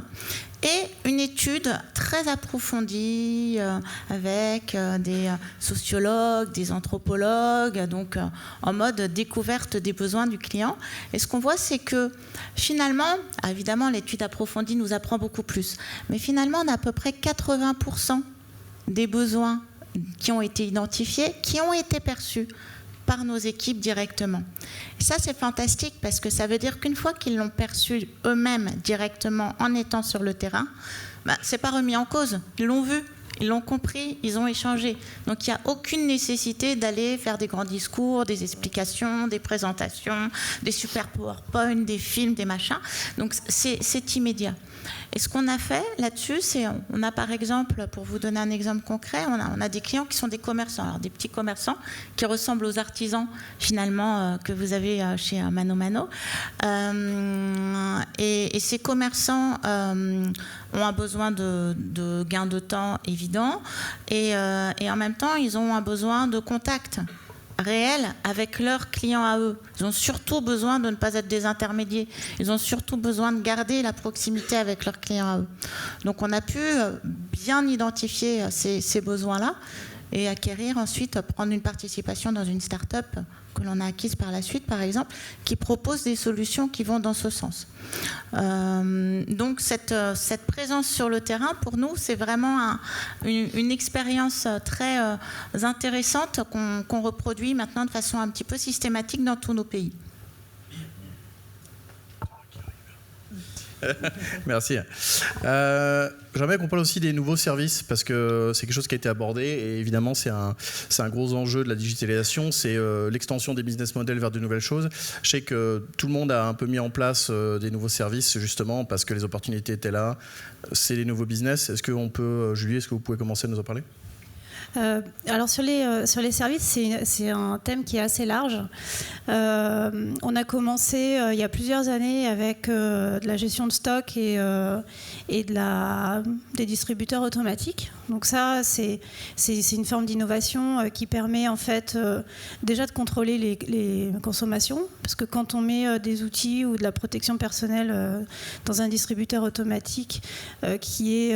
et une étude très approfondie avec des sociologues, des anthropologues, donc en mode découverte des besoins du client. Et ce qu'on voit, c'est que finalement, évidemment, l'étude approfondie nous apprend beaucoup plus, mais finalement, on a à peu près 80% des besoins qui ont été identifiés, qui ont été perçus par nos équipes directement. Et ça, c'est fantastique parce que ça veut dire qu'une fois qu'ils l'ont perçu eux-mêmes directement en étant sur le terrain, c'est pas remis en cause. Ils l'ont vu, ils l'ont compris, ils ont échangé. Donc il n'y a aucune nécessité d'aller faire des grands discours, des explications, des présentations, des super PowerPoint, des films, des machins. Donc c'est immédiat. Et ce qu'on a fait là-dessus, c'est, on a par exemple, pour vous donner un exemple concret, on a des clients qui sont des commerçants, alors des petits commerçants qui ressemblent aux artisans finalement que vous avez chez ManoMano. Et ces commerçants ont un besoin de gain de temps évident et en même temps, ils ont un besoin de contact réel avec leurs clients à eux. Ils ont surtout besoin de ne pas être des intermédiaires. Ils ont surtout besoin de garder la proximité avec leurs clients à eux. Donc on a pu bien identifier ces besoins-là et acquérir ensuite, prendre une participation dans une start-up que l'on a acquise par la suite, par exemple, qui propose des solutions qui vont dans ce sens. Donc cette présence sur le terrain, pour nous, c'est vraiment une expérience très intéressante qu'on reproduit maintenant de façon un petit peu systématique dans tous nos pays. Merci. J'aimerais qu'on parle aussi des nouveaux services parce que c'est quelque chose qui a été abordé et évidemment c'est un gros enjeu de la digitalisation, c'est l'extension des business models vers de nouvelles choses. Je sais que tout le monde a un peu mis en place des nouveaux services justement parce que les opportunités étaient là, c'est les nouveaux business. Est-ce qu'on peut, Julie, est-ce que vous pouvez commencer à nous en parler ? Alors sur les services, c'est un thème qui est assez large. On a commencé il y a plusieurs années avec de la gestion de stock et des distributeurs automatiques. Donc ça, c'est une forme d'innovation qui permet en fait déjà de contrôler les consommations, parce que quand on met des outils ou de la protection personnelle dans un distributeur automatique qui est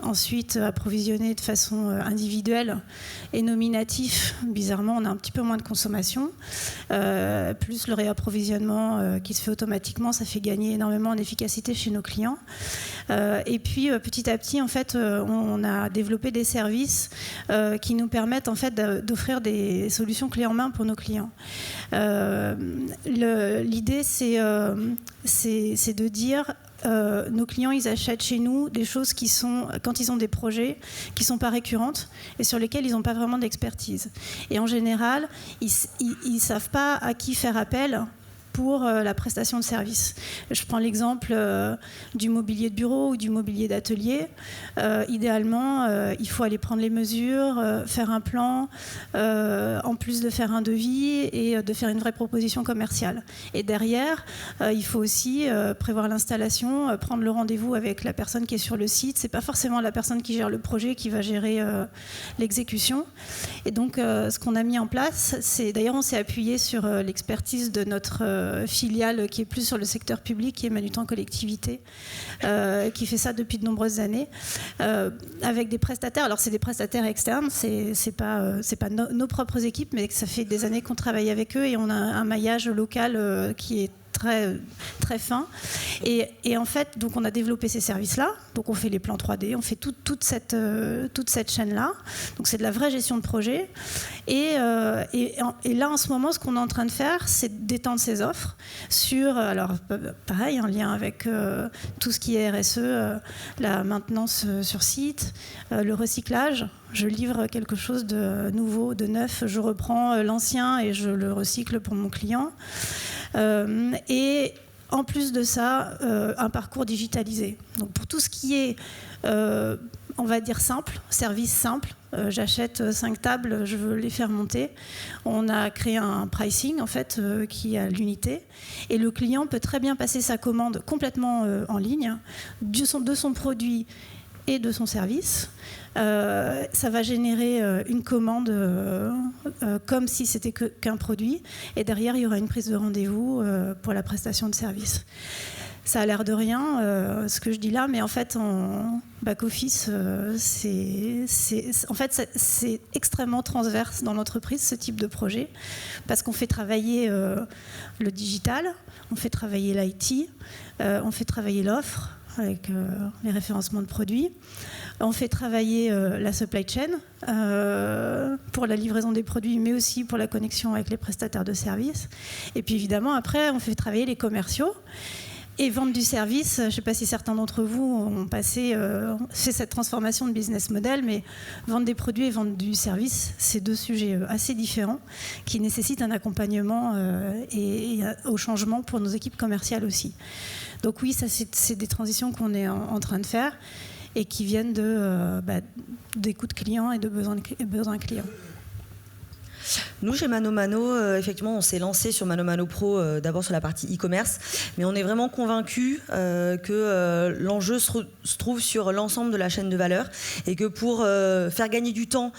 ensuite approvisionner de façon individuelle et nominatif. Bizarrement, on a un petit peu moins de consommation. Plus le réapprovisionnement qui se fait automatiquement, ça fait gagner énormément en efficacité chez nos clients. Et puis petit à petit, en fait, on a développé des services qui nous permettent en fait d'offrir des solutions clés en main pour nos clients. L'idée, c'est de dire nos clients, ils achètent chez nous des choses qui sont, quand ils ont des projets qui ne sont pas récurrentes et sur lesquels ils n'ont pas vraiment d'expertise. Et en général, ils ne savent pas à qui faire appel pour la prestation de service. Je prends l'exemple du mobilier de bureau ou du mobilier d'atelier. Idéalement, il faut aller prendre les mesures, faire un plan, en plus de faire un devis et de faire une vraie proposition commerciale. Et derrière, il faut aussi prévoir l'installation, prendre le rendez-vous avec la personne qui est sur le site. C'est pas forcément la personne qui gère le projet qui va gérer l'exécution. Et donc, ce qu'on a mis en place, c'est d'ailleurs, on s'est appuyé sur l'expertise de notre filiale qui est plus sur le secteur public, qui est Manutan Collectivité, qui fait ça depuis de nombreuses années, avec des prestataires. Alors c'est des prestataires externes, c'est pas nos propres équipes, mais ça fait des années qu'on travaille avec eux et on a un maillage local qui est très, très fin. Et en fait, donc on a développé ces services-là. Donc on fait les plans 3D, on fait toute cette chaîne-là. Donc c'est de la vraie gestion de projet. Et là, en ce moment, ce qu'on est en train de faire, c'est d'étendre ces offres sur, alors pareil, en lien avec tout ce qui est RSE, la maintenance sur site, le recyclage. Je livre quelque chose de nouveau, de neuf. Je reprends l'ancien et je le recycle pour mon client. Et en plus de ça, un parcours digitalisé. Donc pour tout ce qui est, on va dire simple, service simple, j'achète 5 tables, je veux les faire monter. On a créé un pricing en fait qui est à l'unité et le client peut très bien passer sa commande complètement en ligne de son produit et de son service. Ça va générer une commande comme si c'était qu'un produit et derrière il y aura une prise de rendez-vous pour la prestation de service. Ça a l'air de rien ce que je dis là, mais en fait en back-office c'est extrêmement transverse dans l'entreprise ce type de projet parce qu'on fait travailler le digital, on fait travailler l'IT, on fait travailler l'offre avec les référencements de produits. On fait travailler la supply chain pour la livraison des produits, mais aussi pour la connexion avec les prestataires de services. Et puis évidemment, après, on fait travailler les commerciaux et vendre du service. Je ne sais pas si certains d'entre vous ont fait cette transformation de business model, mais vendre des produits et vendre du service, c'est 2 sujets assez différents qui nécessitent un accompagnement et au changement pour nos équipes commerciales aussi. Donc oui, ça c'est des transitions qu'on est en train de faire et qui viennent d'écoute client et de besoins clients. Nous, chez ManoMano, effectivement, on s'est lancé sur ManoMano Pro d'abord sur la partie e-commerce, mais on est vraiment convaincus que l'enjeu se trouve sur l'ensemble de la chaîne de valeur et que pour faire gagner du temps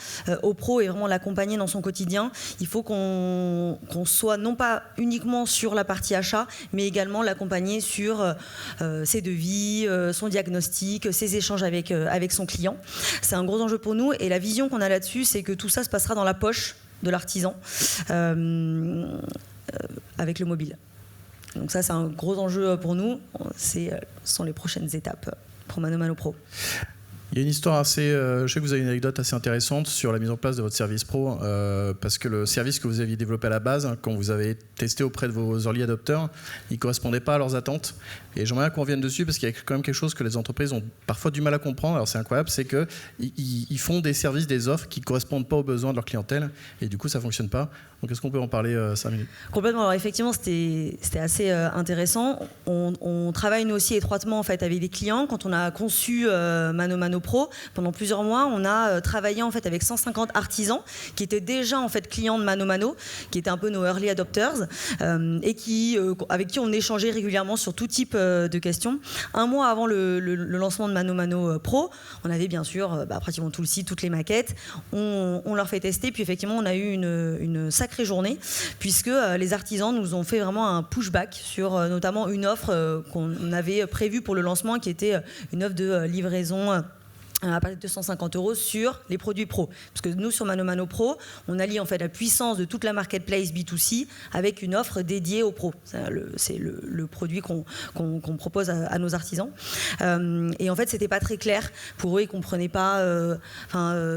au pro et vraiment l'accompagner dans son quotidien, il faut qu'on soit non pas uniquement sur la partie achat, mais également l'accompagner sur ses devis, son diagnostic, ses échanges avec son client. C'est un gros enjeu pour nous et la vision qu'on a là-dessus, c'est que tout ça se passera dans la poche de l'artisan avec le mobile. Donc ça, c'est un gros enjeu pour nous. Ce sont les prochaines étapes pour ManoMano Pro. Il y a une histoire assez... je sais que vous avez une anecdote assez intéressante sur la mise en place de votre service pro, parce que le service que vous aviez développé à la base, quand vous avez testé auprès de vos early adopters, il ne correspondait pas à leurs attentes. Et j'aimerais qu'on revienne dessus, parce qu'il y a quand même quelque chose que les entreprises ont parfois du mal à comprendre. Alors c'est incroyable, c'est qu'ils font des services, des offres qui ne correspondent pas aux besoins de leur clientèle, et du coup ça ne fonctionne pas. Donc est-ce qu'on peut en parler 5 minutes ? Complètement. Alors effectivement, c'était assez intéressant. On travaille nous aussi étroitement en fait avec les clients. Quand on a conçu ManoMano Pro, pendant plusieurs mois, on a travaillé en fait avec 150 artisans qui étaient déjà en fait clients de ManoMano, qui étaient un peu nos early adopters et avec qui on échangeait régulièrement sur tout type de questions. Un mois avant le lancement de ManoMano Pro, on avait bien sûr pratiquement tout le site, toutes les maquettes. On leur fait tester, puis effectivement, on a eu une sacrée journée puisque les artisans nous ont fait vraiment un pushback sur notamment une offre qu'on avait prévue pour le lancement qui était une offre de livraison à partir de 250 € sur les produits pro. Parce que nous, sur ManoMano Pro, on allie en fait la puissance de toute la marketplace B2C avec une offre dédiée aux pros. C'est le produit qu'on propose à nos artisans. Et en fait, c'était pas très clair pour eux, ils comprenaient pas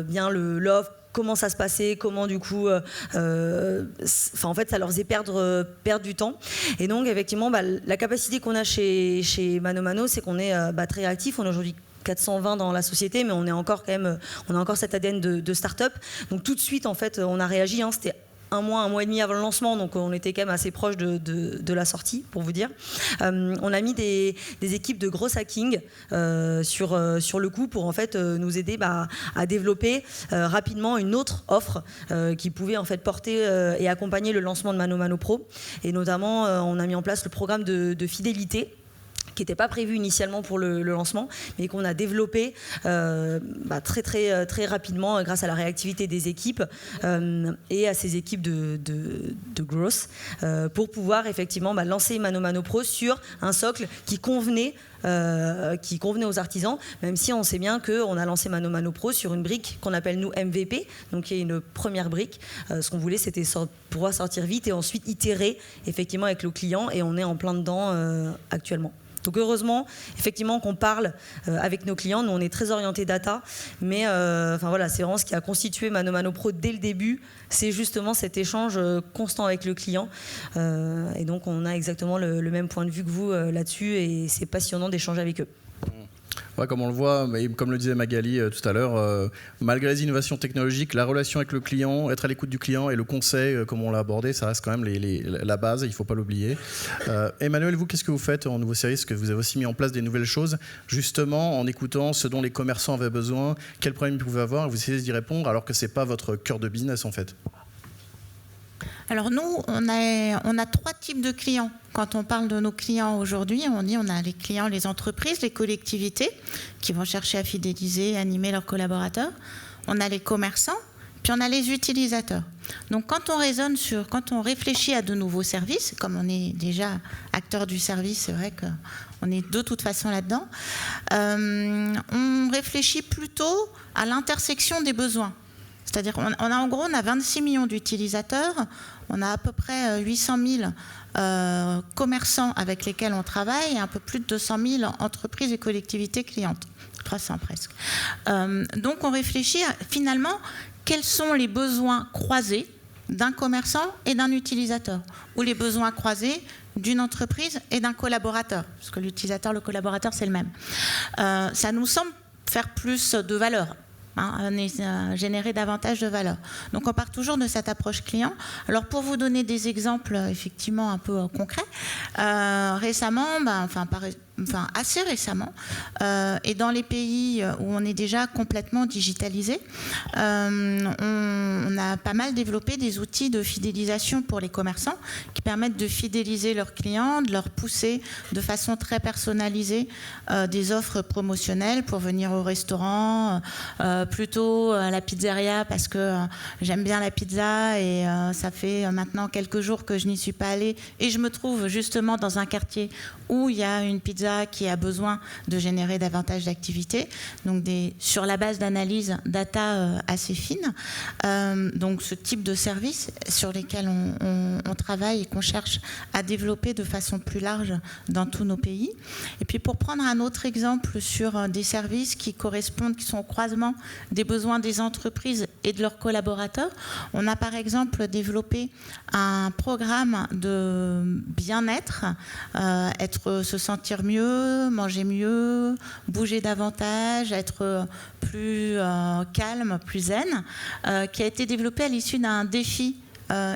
bien l'offre, comment ça se passait, comment du coup, en fait, ça leur faisait perdre du temps. Et donc, effectivement, la capacité qu'on a chez ManoMano, c'est qu'on est très réactif. On est aujourd'hui 420 dans la société, mais on a encore cet ADN de start-up. Donc tout de suite, en fait, on a réagi. C'était un mois et demi avant le lancement, donc on était quand même assez proche de la sortie, pour vous dire. On a mis des équipes de gros hacking sur le coup pour en fait nous aider à développer rapidement une autre offre qui pouvait en fait porter et accompagner le lancement de ManoMano Pro. Et notamment, on a mis en place le programme de fidélité, qui n'était pas prévu initialement pour le lancement, mais qu'on a développé très, très, très rapidement grâce à la réactivité des équipes et à ces équipes de growth pour pouvoir effectivement lancer ManoMano Pro sur un socle qui convenait aux artisans, même si on sait bien qu'on a lancé ManoMano Pro sur une brique qu'on appelle nous MVP, donc qui est une première brique. Ce qu'on voulait, c'était pouvoir sortir vite et ensuite itérer effectivement avec le client, et on est en plein dedans actuellement. Donc heureusement, effectivement, qu'on parle avec nos clients. Nous, on est très orienté data, mais c'est vraiment ce qui a constitué ManoMano Pro dès le début. C'est justement cet échange constant avec le client. Et donc, on a exactement le même point de vue que vous là-dessus, et c'est passionnant d'échanger avec eux. Ouais, comme on le voit, mais comme le disait Magali tout à l'heure, malgré les innovations technologiques, la relation avec le client, être à l'écoute du client et le conseil, comme on l'a abordé, ça reste quand même la base, il ne faut pas l'oublier. Emmanuel, vous, qu'est-ce que vous faites en nouveau service? Est-ce que vous avez aussi mis en place des nouvelles choses, justement en écoutant ce dont les commerçants avaient besoin, quels problèmes ils pouvaient avoir, vous essayez d'y répondre alors que ce n'est pas votre cœur de business en fait? Alors nous, on a 3 types de clients. Quand on parle de nos clients aujourd'hui, on a les clients, les entreprises, les collectivités qui vont chercher à fidéliser, animer leurs collaborateurs. On a les commerçants, puis on a les utilisateurs. Donc quand on réfléchit à de nouveaux services, comme on est déjà acteur du service, c'est vrai qu'on est de toute façon là-dedans, on réfléchit plutôt à l'intersection des besoins. C'est-à-dire qu'on a 26 millions d'utilisateurs, on a à peu près 800 000 commerçants avec lesquels on travaille et un peu plus de 200 000 entreprises et collectivités clientes, 300 presque. Donc on réfléchit finalement quels sont les besoins croisés d'un commerçant et d'un utilisateur, ou les besoins croisés d'une entreprise et d'un collaborateur, parce que l'utilisateur, le collaborateur, c'est le même. Ça nous semble faire plus de valeur. Générer davantage de valeur. Donc on part toujours de cette approche client. Alors pour vous donner des exemples effectivement un peu concrets, récemment, assez récemment, et dans les pays où on est déjà complètement digitalisé, on a pas mal développé des outils de fidélisation pour les commerçants qui permettent de fidéliser leurs clients, de leur pousser de façon très personnalisée des offres promotionnelles pour venir au restaurant, plutôt à la pizzeria parce que j'aime bien la pizza et ça fait maintenant quelques jours que je n'y suis pas allée et je me trouve justement dans un quartier où il y a une pizza qui a besoin de générer davantage d'activités, donc sur la base d'analyse data assez fine. Donc ce type de service sur lesquels on travaille et qu'on cherche à développer de façon plus large dans tous nos pays. Et puis pour prendre un autre exemple sur des services qui correspondent, qui sont au croisement des besoins des entreprises et de leurs collaborateurs, on a par exemple développé un programme de bien-être, se sentir mieux, manger mieux, bouger davantage, être plus calme, plus zen, qui a été développé à l'issue d'un défi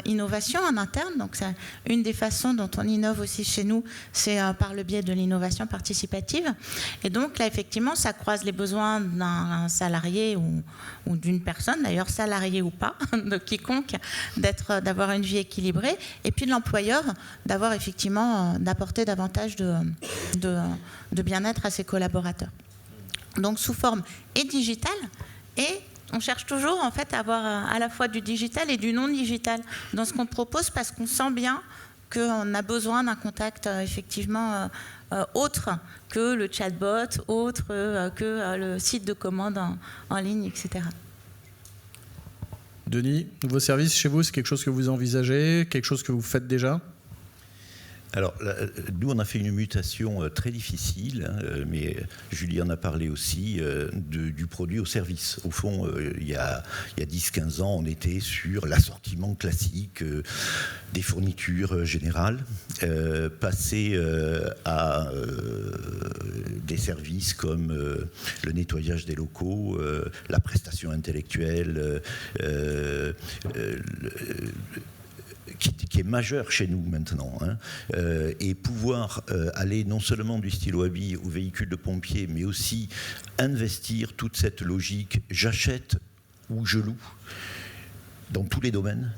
innovation en interne. Donc c'est une des façons dont on innove aussi chez nous, c'est par le biais de l'innovation participative. Et donc là effectivement ça croise les besoins d'un salarié ou d'une personne, d'ailleurs salarié ou pas, de quiconque, d'avoir une vie équilibrée, et puis de l'employeur d'avoir effectivement d'apporter davantage de bien-être à ses collaborateurs. Donc sous forme et digitale et on cherche toujours en fait à avoir à la fois du digital et du non digital dans ce qu'on propose parce qu'on sent bien qu'on a besoin d'un contact effectivement autre que le chatbot, autre que le site de commande en ligne, etc. Denis, nouveau service chez vous, c'est quelque chose que vous envisagez, quelque chose que vous faites déjà ? Alors, nous, on a fait une mutation très difficile, mais Julie en a parlé aussi, du produit au service. Au fond, il y a 10-15 ans, on était sur l'assortiment classique des fournitures générales, passer à des services comme le nettoyage des locaux, la prestation intellectuelle, qui est majeur chez nous maintenant, hein, et pouvoir aller non seulement du stylo à billes au véhicule de pompier, mais aussi investir toute cette logique j'achète ou je loue dans tous les domaines,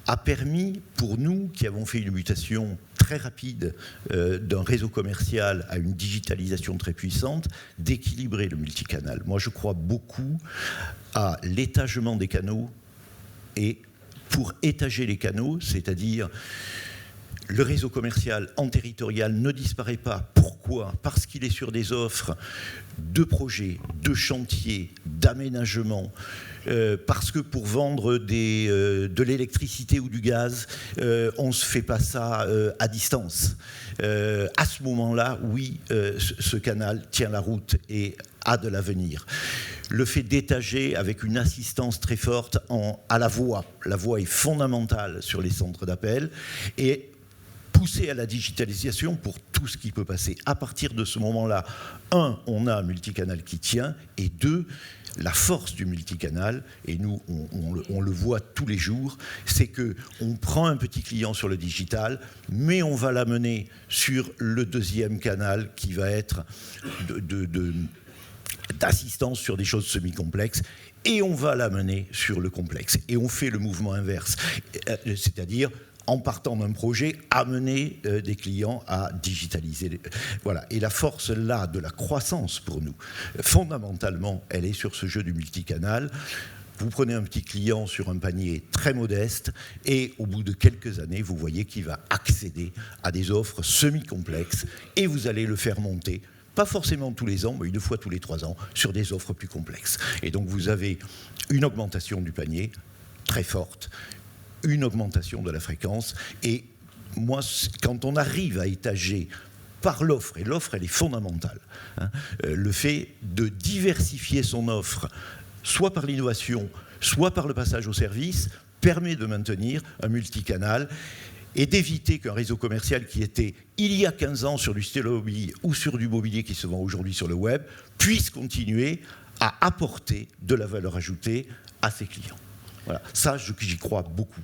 a permis pour nous qui avons fait une mutation très rapide d'un réseau commercial à une digitalisation très puissante, d'équilibrer le multicanal. Moi, je crois beaucoup à l'étagement des canaux. Et pour étager les canaux, c'est-à-dire le réseau commercial en territorial ne disparaît pas. Pourquoi ? Parce qu'il est sur des offres de projets, de chantiers, d'aménagement. Parce que pour vendre de l'électricité ou du gaz, on ne se fait pas ça à distance. À ce moment-là, oui, ce canal tient la route et a de l'avenir. Le fait d'étager avec une assistance très forte à la voix. La voix est fondamentale sur les centres d'appel et pousser à la digitalisation pour tout ce qui peut passer. À partir de ce moment-là, on a un multicanal qui tient, et deux, la force du multicanal, et nous on le voit tous les jours, c'est qu'on prend un petit client sur le digital, mais on va l'amener sur le deuxième canal qui va être d'assistance sur des choses semi-complexes, et on va l'amener sur le complexe. Et on fait le mouvement inverse, c'est-à-dire en partant d'un projet, amener des clients à digitaliser. Voilà. Et la force là de la croissance pour nous, fondamentalement, elle est sur ce jeu du multicanal. Vous prenez un petit client sur un panier très modeste et au bout de quelques années, vous voyez qu'il va accéder à des offres semi-complexes et vous allez le faire monter, pas forcément tous les ans, mais une fois tous les 3 ans, sur des offres plus complexes. Et donc vous avez une augmentation du panier très forte, une augmentation de la fréquence. Et moi, quand on arrive à étager par l'offre, et l'offre elle est fondamentale, hein, le fait de diversifier son offre, soit par l'innovation, soit par le passage au service, permet de maintenir un multicanal et d'éviter qu'un réseau commercial qui était il y a 15 ans sur du stylo ou sur du mobilier qui se vend aujourd'hui sur le web puisse continuer à apporter de la valeur ajoutée à ses clients. Voilà. Ça, j'y crois beaucoup.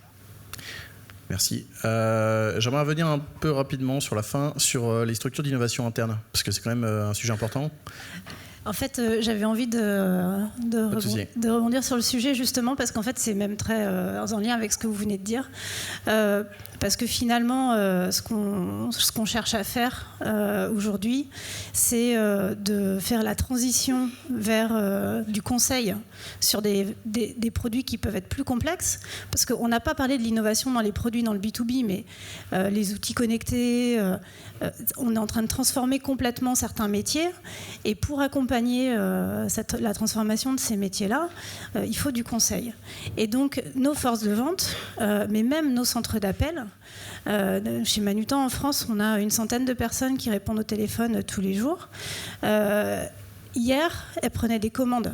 Merci. J'aimerais revenir un peu rapidement sur la fin, sur les structures d'innovation interne, parce que c'est quand même un sujet important. En fait, j'avais envie de rebondir sur le sujet, justement, parce qu'en fait, c'est même très en lien avec ce que vous venez de dire. Parce que finalement, ce qu'on cherche à faire aujourd'hui, c'est de faire la transition vers du conseil sur des produits qui peuvent être plus complexes. Parce qu'on n'a pas parlé de l'innovation dans les produits dans le B2B, mais les outils connectés, on est en train de transformer complètement certains métiers. Et pour accompagner la transformation de ces métiers-là, il faut du conseil. Et donc, nos forces de vente, mais même nos centres d'appel, chez Manutan en France, on a une centaine de personnes qui répondent au téléphone tous les jours. Hier, elles prenaient des commandes.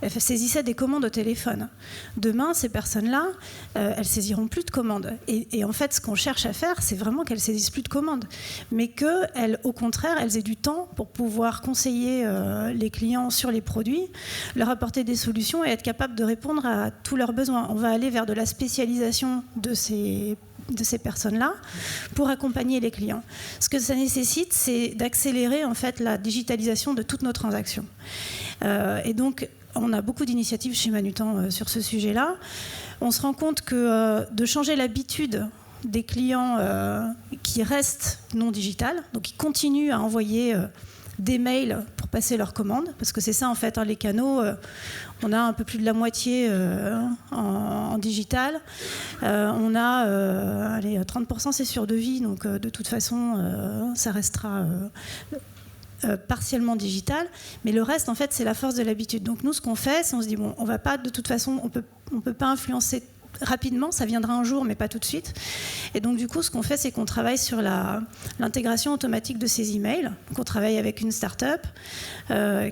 Elles saisissaient des commandes au téléphone. Demain, ces personnes-là, elles saisiront plus de commandes. Et en fait, ce qu'on cherche à faire, c'est vraiment qu'elles saisissent plus de commandes, mais qu'elles, au contraire, elles aient du temps pour pouvoir conseiller les clients sur les produits, leur apporter des solutions et être capables de répondre à tous leurs besoins. On va aller vers de la spécialisation de ces personnes-là pour accompagner les clients. Ce que ça nécessite, c'est d'accélérer en fait la digitalisation de toutes nos transactions. Et donc, on a beaucoup d'initiatives chez Manutan sur ce sujet-là. On se rend compte que de changer l'habitude des clients qui restent non digitales, donc qui continuent à envoyer des mails pour passer leurs commandes, parce que c'est ça en fait, hein, les canaux, on a un peu plus de la moitié en digital, on a allez, 30% c'est sur devis, donc de toute façon ça restera partiellement digital, mais le reste en fait c'est la force de l'habitude. Donc nous ce qu'on fait, c'est on se dit bon, on va pas de toute façon, on peut pas influencer rapidement, ça viendra un jour mais pas tout de suite. Et donc du coup ce qu'on fait, c'est qu'on travaille sur l'intégration automatique de ces emails. Donc on travaille avec une start-up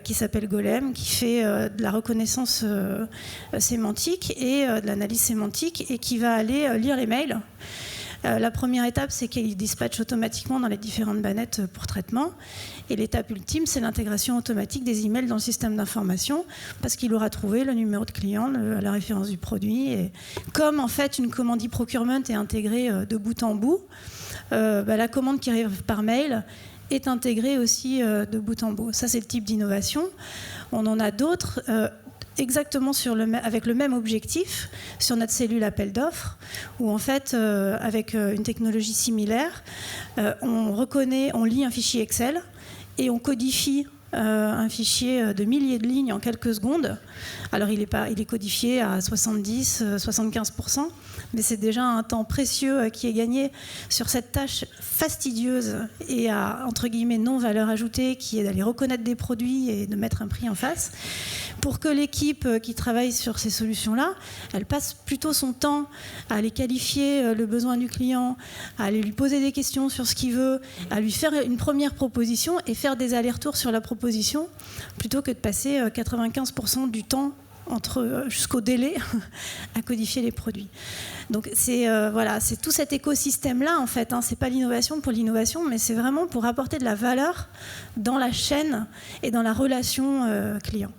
qui s'appelle Golem, qui fait de la reconnaissance sémantique et de l'analyse sémantique et qui va aller lire les mails. La première étape, c'est qu'il dispatche automatiquement dans les différentes bannettes pour traitement. Et l'étape ultime, c'est l'intégration automatique des emails dans le système d'information, parce qu'il aura trouvé le numéro de client, la référence du produit. Et comme en fait une commande e-procurement est intégrée de bout en bout, la commande qui arrive par mail est intégrée aussi de bout en bout. Ça, c'est le type d'innovation. On en a d'autres. Exactement avec le même objectif sur notre cellule appel d'offres, où en fait, avec une technologie similaire, on lit un fichier Excel et on codifie un fichier de milliers de lignes en quelques secondes. Alors il est codifié à 70-75%, mais c'est déjà un temps précieux qui est gagné sur cette tâche fastidieuse et à, entre guillemets, non-valeur ajoutée, qui est d'aller reconnaître des produits et de mettre un prix en face, pour que l'équipe qui travaille sur ces solutions-là, elle passe plutôt son temps à aller qualifier le besoin du client, à aller lui poser des questions sur ce qu'il veut, à lui faire une première proposition et faire des allers-retours sur la proposition, plutôt que de passer 95% du temps jusqu'au délai à codifier les produits. Donc c'est tout cet écosystème-là en fait. C'est pas l'innovation pour l'innovation, mais c'est vraiment pour apporter de la valeur dans la chaîne et dans la relation client.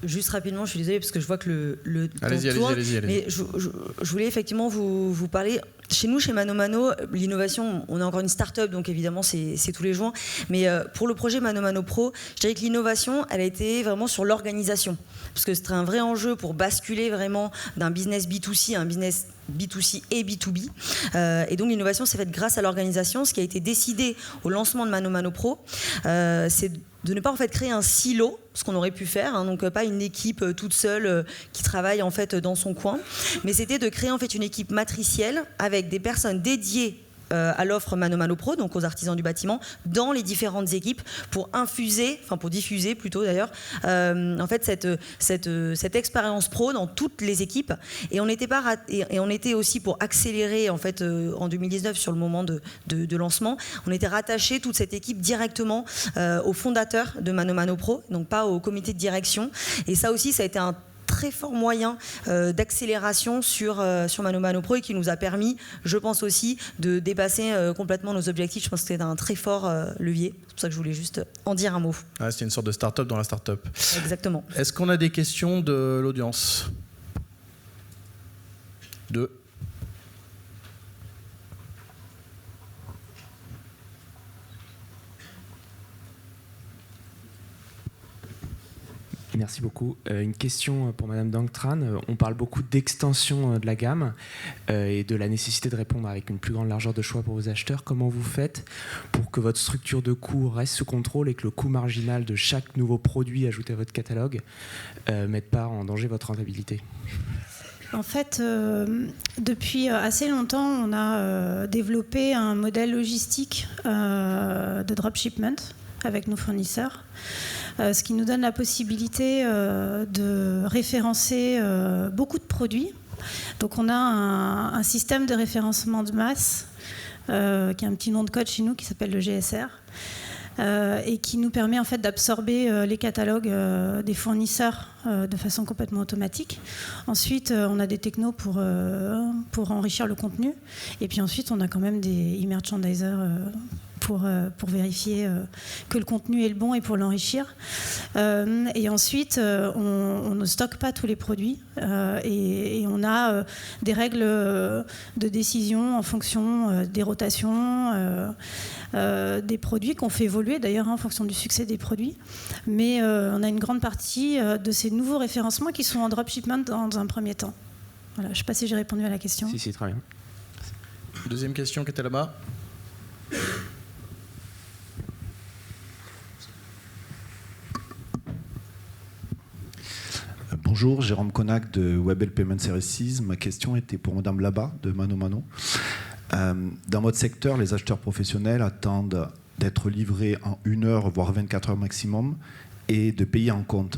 Juste rapidement, je suis désolée parce que je vois que le temps tourne. Allez-y. Mais je voulais effectivement vous parler. Chez nous, chez Mano Mano, l'innovation, on est encore une start-up, donc évidemment c'est tous les jours. Mais pour le projet Mano Mano Pro, je dirais que l'innovation, elle a été vraiment sur l'organisation. Parce que c'était un vrai enjeu pour basculer vraiment d'un business B2C à un business B2C et B2B. Et donc l'innovation s'est faite grâce à l'organisation. Ce qui a été décidé au lancement de Mano Mano Pro, c'est de ne pas en fait créer un silo, ce qu'on aurait pu faire, donc pas une équipe toute seule qui travaille en fait dans son coin, mais c'était de créer en fait une équipe matricielle avec des personnes dédiées à l'offre Mano Mano Pro, donc aux artisans du bâtiment, dans les différentes équipes pour diffuser plutôt d'ailleurs, en fait cette expérience pro dans toutes les équipes. Et on était aussi pour accélérer en fait en 2019 sur le moment de lancement, on était rattaché toute cette équipe directement au fondateur de Mano Mano Pro, donc pas au comité de direction. Et ça aussi, ça a été un très fort moyen d'accélération sur Mano Mano Pro et qui nous a permis, je pense aussi, de dépasser complètement nos objectifs. Je pense que c'était un très fort levier. C'est pour ça que je voulais juste en dire un mot. C'était une sorte de start-up dans la start-up. Exactement. Est-ce qu'on a des questions de l'audience ? Merci beaucoup. Une question pour Madame Dang-Tran. On parle beaucoup d'extension de la gamme et de la nécessité de répondre avec une plus grande largeur de choix pour vos acheteurs. Comment vous faites pour que votre structure de coût reste sous contrôle et que le coût marginal de chaque nouveau produit ajouté à votre catalogue ne mette pas en danger votre rentabilité ? En fait, depuis assez longtemps, on a développé un modèle logistique de dropshipment avec nos fournisseurs. Ce qui nous donne la possibilité de référencer beaucoup de produits. Donc on a un système de référencement de masse qui a un petit nom de code chez nous qui s'appelle le GSR et qui nous permet en fait d'absorber les catalogues des fournisseurs de façon complètement automatique. Ensuite, on a des technos pour enrichir le contenu. Et puis ensuite, on a quand même des e-merchandisers pour vérifier que le contenu est le bon et pour l'enrichir. Et ensuite, on ne stocke pas tous les produits et on a des règles de décision en fonction des rotations des produits qu'on fait évoluer d'ailleurs en fonction du succès des produits. Mais on a une grande partie de ces nouveaux référencements qui sont en dropshipment dans un premier temps. Voilà, je ne sais pas si j'ai répondu à la question. Si, très bien. Deuxième question qui était là-bas. Bonjour, Jérôme Connac de Webel Payment Services. Ma question était pour Madame Labat de ManoMano. Dans votre secteur, les acheteurs professionnels attendent d'être livrés en 1 heure, voire 24 heures maximum, et de payer en compte.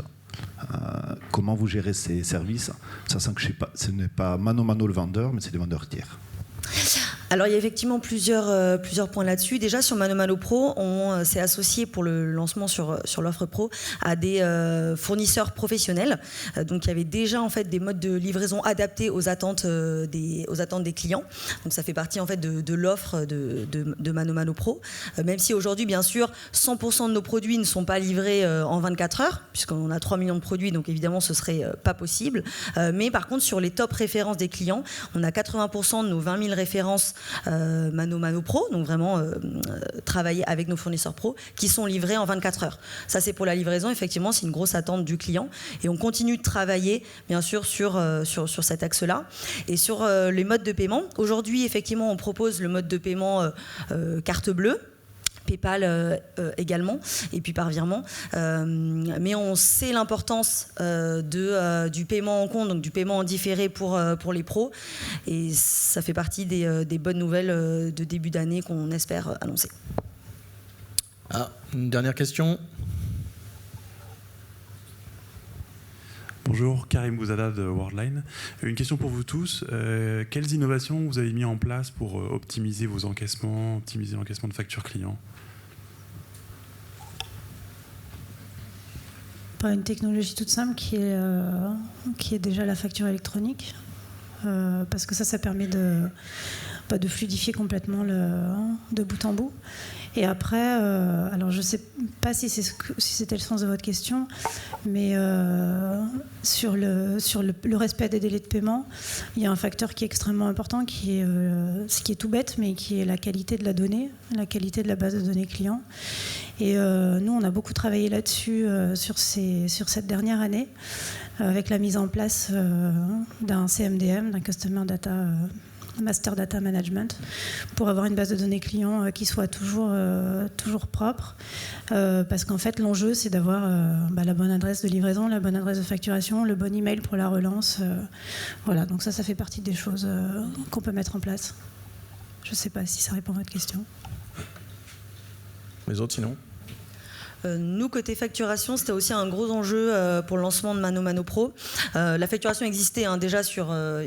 Comment vous gérez ces services, sachant que ce n'est pas ManoMano le vendeur, mais c'est des vendeurs tiers? Alors il y a effectivement plusieurs points là-dessus. Déjà sur ManoMano Pro, on s'est associé pour le lancement sur l'offre Pro à des fournisseurs professionnels. Donc il y avait déjà en fait des modes de livraison adaptés aux attentes des clients. Donc ça fait partie en fait de l'offre de ManoMano Pro. Même si aujourd'hui bien sûr 100% de nos produits ne sont pas livrés en 24 heures, puisqu'on a 3 millions de produits, donc évidemment ce serait pas possible. Mais par contre sur les top références des clients, on a 80% de nos 20 000 références ManoMano Pro, donc vraiment travailler avec nos fournisseurs pro, qui sont livrés en 24 heures. Ça c'est pour la livraison, effectivement c'est une grosse attente du client et on continue de travailler bien sûr sur cet axe-là. Et sur les modes de paiement, aujourd'hui effectivement on propose le mode de paiement carte bleue, PayPal également, et puis par virement. Mais on sait l'importance du paiement en compte, donc du paiement en différé pour les pros. Et ça fait partie des bonnes nouvelles de début d'année qu'on espère annoncer. Une dernière question. Bonjour, Karim Bouzada de Worldline. Une question pour vous tous. Quelles innovations vous avez mis en place pour optimiser vos encaissements, optimiser l'encaissement de factures clients? Une technologie toute simple qui est déjà la facture électronique, parce que ça permet de fluidifier complètement de bout en bout. Et après, alors je ne sais pas si c'était le sens de votre question, mais sur le respect des délais de paiement, il y a un facteur qui est extrêmement important, ce qui est tout bête, mais qui est la qualité de la donnée, la qualité de la base de données client. Et nous, on a beaucoup travaillé là-dessus sur cette dernière année, avec la mise en place d'un CMDM, d'un Customer Data Master Data Management, pour avoir une base de données client qui soit toujours propre, parce qu'en fait l'enjeu c'est d'avoir la bonne adresse de livraison, la bonne adresse de facturation, le bon email pour la relance. Voilà, donc ça fait partie des choses qu'on peut mettre en place. Je ne sais pas si ça répond à votre question. Les autres sinon? Nous, côté facturation, c'était aussi un gros enjeu pour le lancement de ManoMano Pro. La facturation existait déjà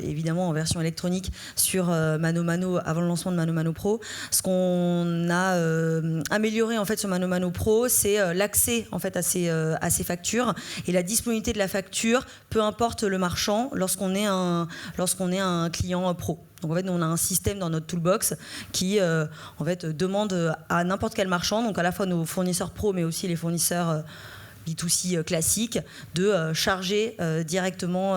évidemment en version électronique sur ManoMano avant le lancement de ManoMano Pro. Ce qu'on a amélioré en fait sur ManoMano Pro, c'est l'accès en fait à ces factures et la disponibilité de la facture, peu importe le marchand, lorsqu'on est un client pro. Donc en fait, on a un système dans notre toolbox qui en fait demande à n'importe quel marchand, donc à la fois nos fournisseurs pro, mais aussi les fournisseurs B2C classiques, de charger directement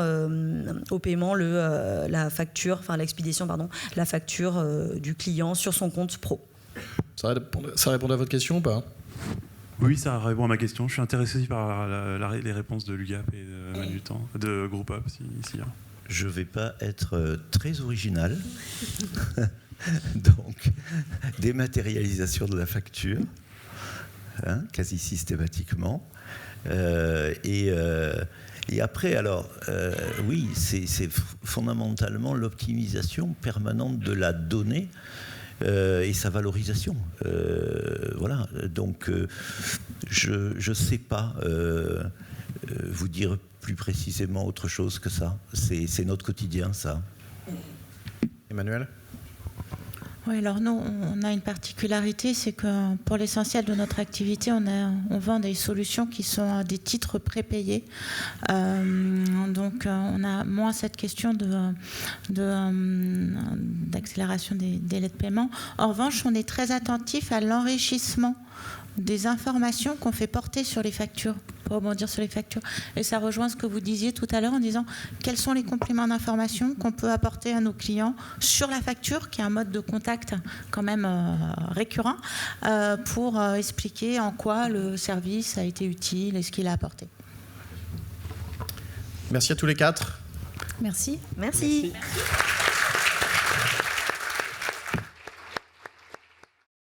au paiement la facture, enfin l'expédition, pardon, la facture du client sur son compte pro. Ça répond à votre question ou pas? Oui, ça répond à ma question. Je suis intéressé aussi par les réponses de l'UGAP et de Manutan, de Group Up ici. Je ne vais pas être très original. Donc, dématérialisation de la facture, quasi systématiquement. Et après, alors, oui, c'est fondamentalement l'optimisation permanente de la donnée et sa valorisation. Voilà. Donc, je ne sais pas vous dire plus précisément autre chose que ça. C'est notre quotidien, ça. Emmanuel? Oui, alors nous, on a une particularité, c'est que pour l'essentiel de notre activité, on vend des solutions qui sont des titres prépayés. Donc, on a moins cette question d'accélération des délais de paiement. En revanche, on est très attentif à l'enrichissement des informations qu'on fait porter sur les factures, pour rebondir sur les factures. Et ça rejoint ce que vous disiez tout à l'heure en disant quels sont les compléments d'information qu'on peut apporter à nos clients sur la facture, qui est un mode de contact quand même récurrent, pour expliquer en quoi le service a été utile et ce qu'il a apporté. Merci à tous les quatre. Merci. Merci.